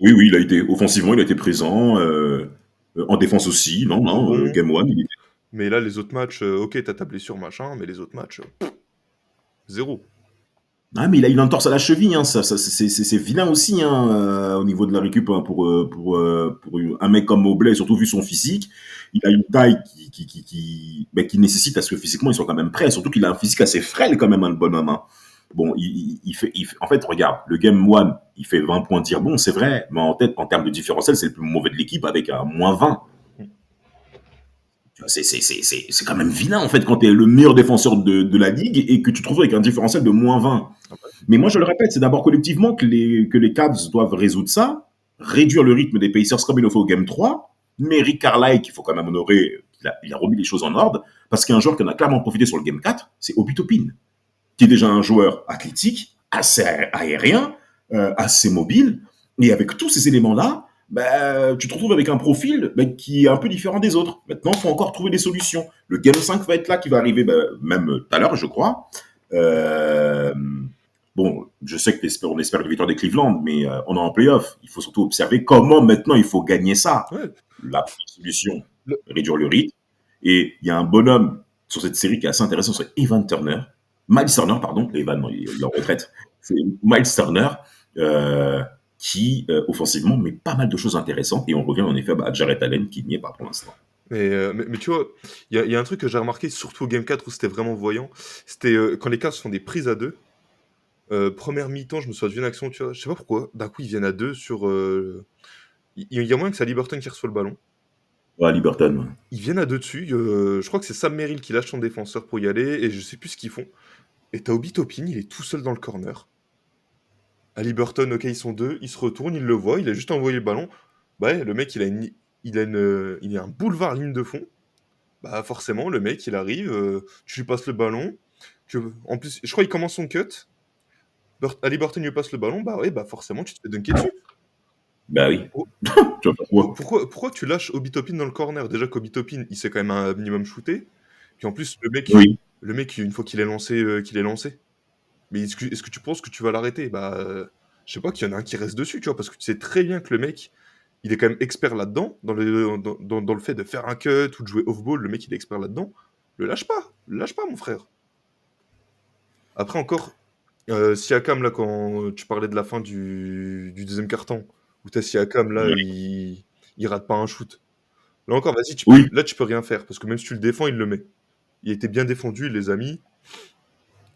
Oui, oui, il a été offensivement, il a été présent. En défense aussi, non, non. Bon. Game one, il était. Mais là, les autres matchs, ok, t'as ta blessure, machin, mais les autres matchs, zéro. Ah, mais il a une entorse à la cheville, hein, c'est vilain aussi, hein, au niveau de la récup, hein, pour un mec comme Mobley, surtout vu son physique. Il a une taille qui nécessite à ce que physiquement il soit quand même prêt, surtout qu'il a un physique assez frêle quand même, hein, le bonhomme. Hein. Bon, en fait, regarde, le game one, il fait 20 points tir bon, c'est vrai, mais en tête, en termes de différentiel, c'est le plus mauvais de l'équipe avec un -20. C'est quand même vilain, en fait, quand tu es le meilleur défenseur de la ligue et que tu te retrouves avec un différentiel de -20. Ah ouais. Mais moi, je le répète, c'est d'abord collectivement que les Cavs doivent résoudre ça, réduire le rythme des Pacers comme il le fait au Game 3. Mais Rick Carlisle, qu'il faut quand même honorer, il a remis les choses en ordre, parce qu'un joueur qui en a clairement profité sur le Game 4, c'est Obi Toppin, qui est déjà un joueur athlétique, assez aérien, assez mobile, et avec tous ces éléments-là, tu te retrouves avec un profil qui est un peu différent des autres. Maintenant, il faut encore trouver des solutions. Le Game 5 va être là, qui va arriver même tout à l'heure, je crois. Euh, Bon, je sais on espère une victoire des Cleveland, mais on est en playoff. Il faut surtout observer comment maintenant il faut gagner ça. Ouais. La première solution, Le- réduire le rythme. Et il y a un bonhomme sur cette série qui est assez intéressant, c'est Evan Turner. Miles Turner, pardon. Evan, non, il est en retraite. C'est Miles Turner qui, offensivement, met pas mal de choses intéressantes. Et on revient en effet à Jarrett Allen qui n'y est pas pour l'instant. Mais tu vois, il y a un truc que j'ai remarqué, surtout au Game 4 où c'était vraiment voyant, c'était quand les Cavs font des prises à 2. Première mi-temps, je me souviens d'une action, tu vois, je sais pas pourquoi, d'un coup ils viennent à 2 sur. Il y a moyen que c'est Liberton qui reçoit le ballon. Ouais, Liberton. Ils viennent à 2 dessus, je crois que c'est Sam Merrill qui lâche son défenseur pour y aller, et je sais plus ce qu'ils font. Et t'as Obi Toppin, il est tout seul dans le corner. Liberton, ok, ils sont 2, il se retourne, il le voit, il a juste envoyé le ballon. Bah ouais, le mec, il a un boulevard ligne de fond. Bah forcément, le mec, il arrive, tu lui passes le ballon. En plus, je crois qu'il commence son cut. Haliburton lui passe le ballon, bah ouais, bah forcément, tu te fais dunker dessus. Bah oui. Oh, Tu vas faire quoi? pourquoi tu lâches Obi Toppin dans le corner? Déjà qu'Obi Toppin, il sait quand même un minimum shooter. Puis en plus, Oui. le mec une fois qu'il est lancé, qu'il est lancé. Mais est-ce que tu penses que tu vas l'arrêter? Bah, je sais pas, qu'il y en a un qui reste dessus, tu vois, parce que tu sais très bien que le mec, il est quand même expert là-dedans, dans le fait de faire un cut ou de jouer off-ball, le mec, il est expert là-dedans. Le lâche pas, mon frère. Après encore, Siakam, là, quand tu parlais de la fin du deuxième carton, où t'as Siakam, là, il rate pas un shoot. Là encore, vas-y, Oui. là, tu peux rien faire, parce que même si tu le défends, il le met. Il a été bien défendu, il les a mis.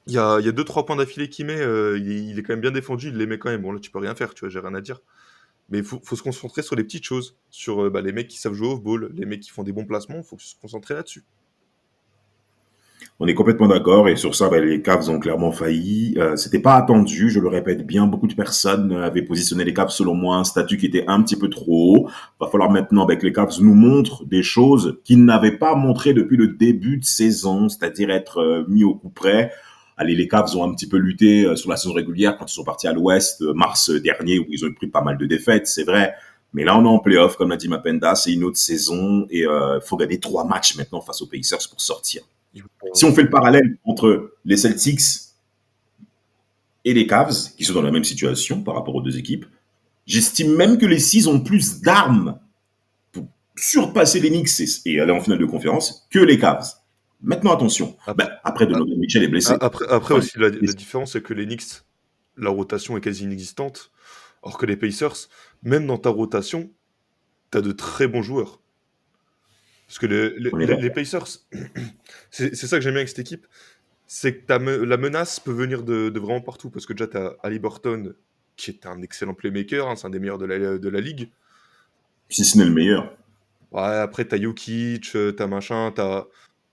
Il y a 2-3 points d'affilée qu'il met, il est quand même bien défendu, il les met quand même. Bon, là, tu peux rien faire, tu vois, j'ai rien à dire. Mais il faut se concentrer sur les petites choses, sur les mecs qui savent jouer au ball, les mecs qui font des bons placements, il faut se concentrer là-dessus. On est complètement d'accord et sur ça, les Cavs ont clairement failli. C'était pas attendu, je le répète bien. Beaucoup de personnes avaient positionné les Cavs selon moi un statut qui était un petit peu trop haut. Va falloir maintenant que les Cavs nous montrent des choses qu'ils n'avaient pas montrées depuis le début de saison, c'est-à-dire être mis au coup près. Allez, les Cavs ont un petit peu lutté sur la saison régulière quand ils sont partis à l'Ouest mars dernier où ils ont pris pas mal de défaites, c'est vrai. Mais là, on est en playoff, comme l'a dit Mapenda, c'est une autre saison et il faut gagner 3 matchs maintenant face aux Pacers pour sortir. Si on fait le parallèle entre les Celtics et les Cavs, qui sont dans la même situation par rapport aux deux équipes, j'estime même que les Six ont plus d'armes pour surpasser les Knicks et aller en finale de conférence que les Cavs. Maintenant, attention. Après, Donovan Mitchell est blessé. Après aussi, la différence, c'est que les Knicks, la rotation est quasi inexistante, alors que les Pacers, même dans ta rotation, t'as de très bons joueurs. Parce que les Pacers, c'est ça que j'aime bien avec cette équipe, c'est que la menace peut venir de vraiment partout. Parce que déjà, t'as Haliburton, qui est un excellent playmaker, hein, c'est un des meilleurs de la ligue. Si ce n'est le meilleur. Ouais, après, t'as Jokic, t'as machin, t'as...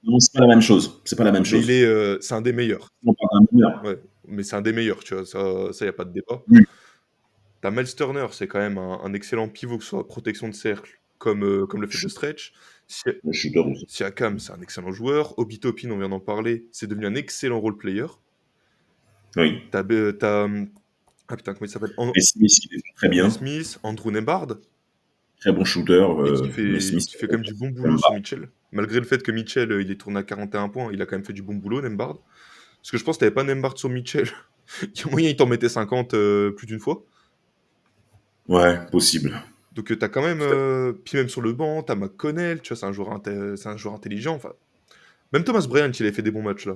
Non, c'est pas la même chose. C'est pas la même chose. C'est un des meilleurs. On parle d'un meilleur. Ouais, mais c'est un des meilleurs, tu vois, ça y a pas de débat. Oui. T'as Miles Turner, c'est quand même un excellent pivot, que ce soit protection de cercle, comme le fait de stretch. Siakam, c'est un excellent joueur. Obi Toppin, on vient d'en parler, c'est devenu un excellent role player. Oui. Ah putain, comment il s'appelle? Smith, il est très bien. Smith, Andrew Nembhard. Très bon shooter. Qui fait quand même du bon boulot sur Mitchell. Malgré le fait que Mitchell, il est tourné à 41 points, il a quand même fait du bon boulot, Nembhard. Parce que je pense que t'avais pas Nembhard sur Mitchell. Il y a moyen, il t'en mettait 50 plus d'une fois. Ouais, possible. Donc t'as quand même... puis même sur le banc, t'as McConnell, tu vois, c'est un joueur intelligent. Enfin, même Thomas Bryant, il avait fait des bons matchs, là.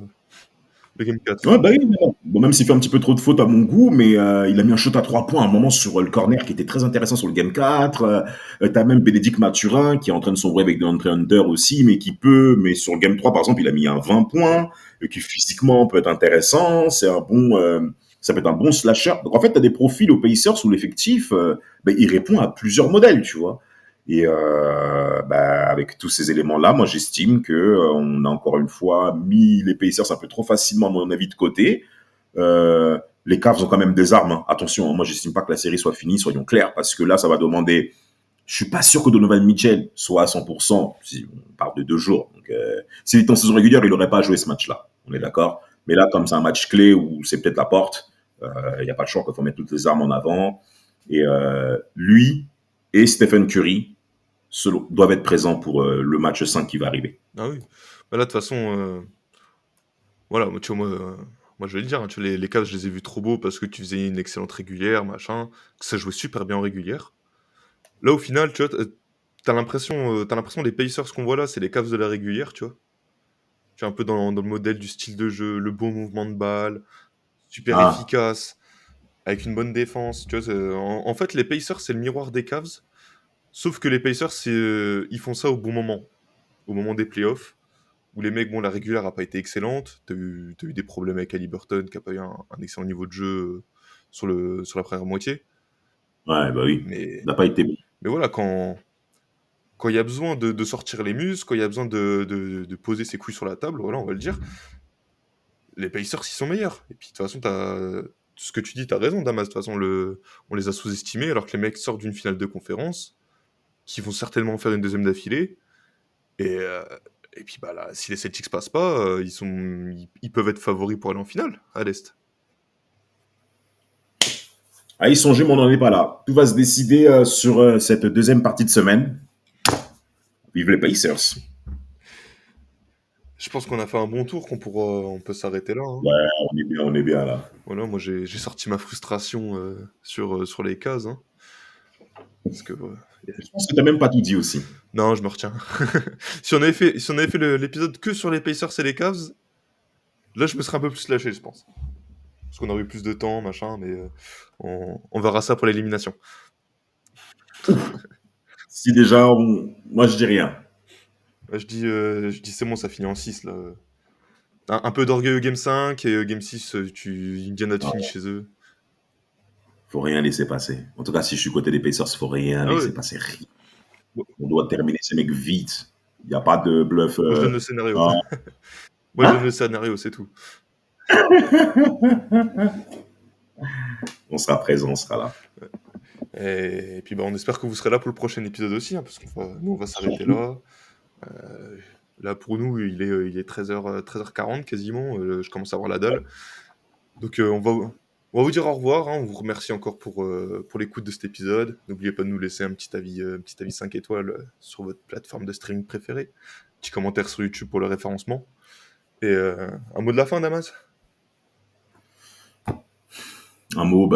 Le Game 4. Ouais, bah oui, bon, même s'il fait un petit peu trop de fautes à mon goût, mais il a mis un shot à 3 points à un moment sur le corner qui était très intéressant sur le Game 4. T'as même Bénédicte Mathurin qui est en train de sombrer avec DeAndre Hunter aussi, mais sur le Game 3, par exemple, il a mis un 20 points, qui physiquement peut être intéressant. Ça peut être un bon slasher. Donc en fait, t'as des profils aux Pacers où l'effectif, il répond à plusieurs modèles, tu vois. Et avec tous ces éléments-là, moi j'estime que on a encore une fois mis les Pacers un peu trop facilement, à mon avis, de côté. Les Cavs ont quand même des armes. Hein. Attention, moi j'estime pas que la série soit finie, soyons clairs, parce que là ça va demander. Je suis pas sûr que Donovan Mitchell soit à 100%. Si on parle de 2 jours. Donc, s'il était en saison régulière, il n'aurait pas joué ce match-là. On est d'accord. Mais là, comme c'est un match clé où c'est peut-être la porte, il n'y a pas de choix qu'il faut mettre toutes les armes en avant. Et lui et Stephen Curry doivent être présents pour le match 5 qui va arriver. Ah oui. Bah là, de toute façon, voilà, tu vois, moi je vais le dire, hein, tu vois, les Cavs, je les ai vus trop beaux parce que tu faisais une excellente régulière, machin, que ça jouait super bien en régulière. Là, au final, tu vois, t'as l'impression les Pacers qu'on voit là, c'est les Cavs de la régulière, tu vois. Tu es un peu dans le modèle du style de jeu, le bon mouvement de balle, super efficace, avec une bonne défense, tu vois. En fait, les Pacers, c'est le miroir des Cavs. Sauf que les Pacers, ils font ça au moment des playoffs, où les mecs, bon, la régulière n'a pas été excellente. T'as eu des problèmes avec Haliburton, qui n'a pas eu un excellent niveau de jeu sur la première moitié. Ouais, bah oui, il n'a pas été bon. Mais voilà, quand il y a besoin de sortir les muses, quand il y a besoin de poser ses couilles sur la table, voilà, on va le dire, les Pacers, ils sont meilleurs. Et puis, de toute façon, ce que tu dis, t'as raison, Damas. De toute façon, on les a sous-estimés, alors que les mecs sortent d'une finale de conférence, qui vont certainement faire une deuxième d'affilée. Et puis bah là, si les Celtics passent pas, ils peuvent être favoris pour aller en finale à l'Est. À y songer, mais on n'en est pas là. Tout va se décider sur cette deuxième partie de semaine. Vive les Pacers. Je pense qu'on a fait un bon tour, on peut s'arrêter là. Hein. Ouais, on est bien là. Voilà, moi j'ai sorti ma frustration sur les cases. Hein. Parce que, je pense que t'as même pas tout dit aussi. Non, je me retiens. si on avait fait l'épisode que sur les Pacers et les Cavs, là je me serais un peu plus lâché, je pense. Parce qu'on aurait eu plus de temps, machin, mais on verra ça pour l'élimination. Si déjà, moi je dis rien. Je dis c'est bon, ça finit en 6 là. Un peu d'orgueil au Game 5 et Game 6, Indiana finit chez eux. Faut rien laisser passer. En tout cas, si je suis côté des Pacers, faut rien laisser passer. On doit terminer ces mecs vite. Il n'y a pas de bluff. Moi, je donne le scénario. Moi, je Hein? donne le scénario, c'est tout. On sera présent, on sera là. Et puis, bah, on espère que vous serez là pour le prochain épisode aussi, hein, parce nous, on va s'arrêter là. Là, pour nous, il est 13h40 quasiment. Je commence à avoir la dalle. Donc, on va vous dire au revoir. Hein. On vous remercie encore pour l'écoute de cet épisode. N'oubliez pas de nous laisser un petit avis 5 étoiles sur votre plateforme de streaming préférée. Petit commentaire sur YouTube pour le référencement. Et un mot de la fin, Damas? Un mot,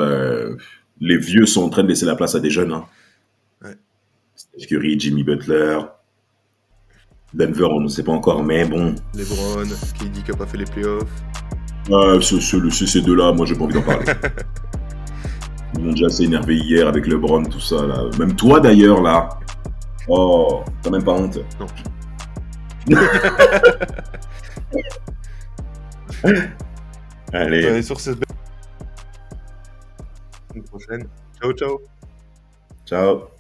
les vieux sont en train de laisser la place à des jeunes. Hein. Ouais. Steph Curry, Jimmy Butler, Denver, on ne sait pas encore, mais bon. LeBron, KD qui n'a pas fait les playoffs. Ces deux-là, moi, j'ai pas envie d'en parler. Ils m'ont déjà assez énervé hier avec LeBron, tout ça. Là. Même toi, d'ailleurs, là. Oh, t'as même pas honte. Non. Allez, Sur cette belle... Une prochaine. Ciao, ciao. ciao.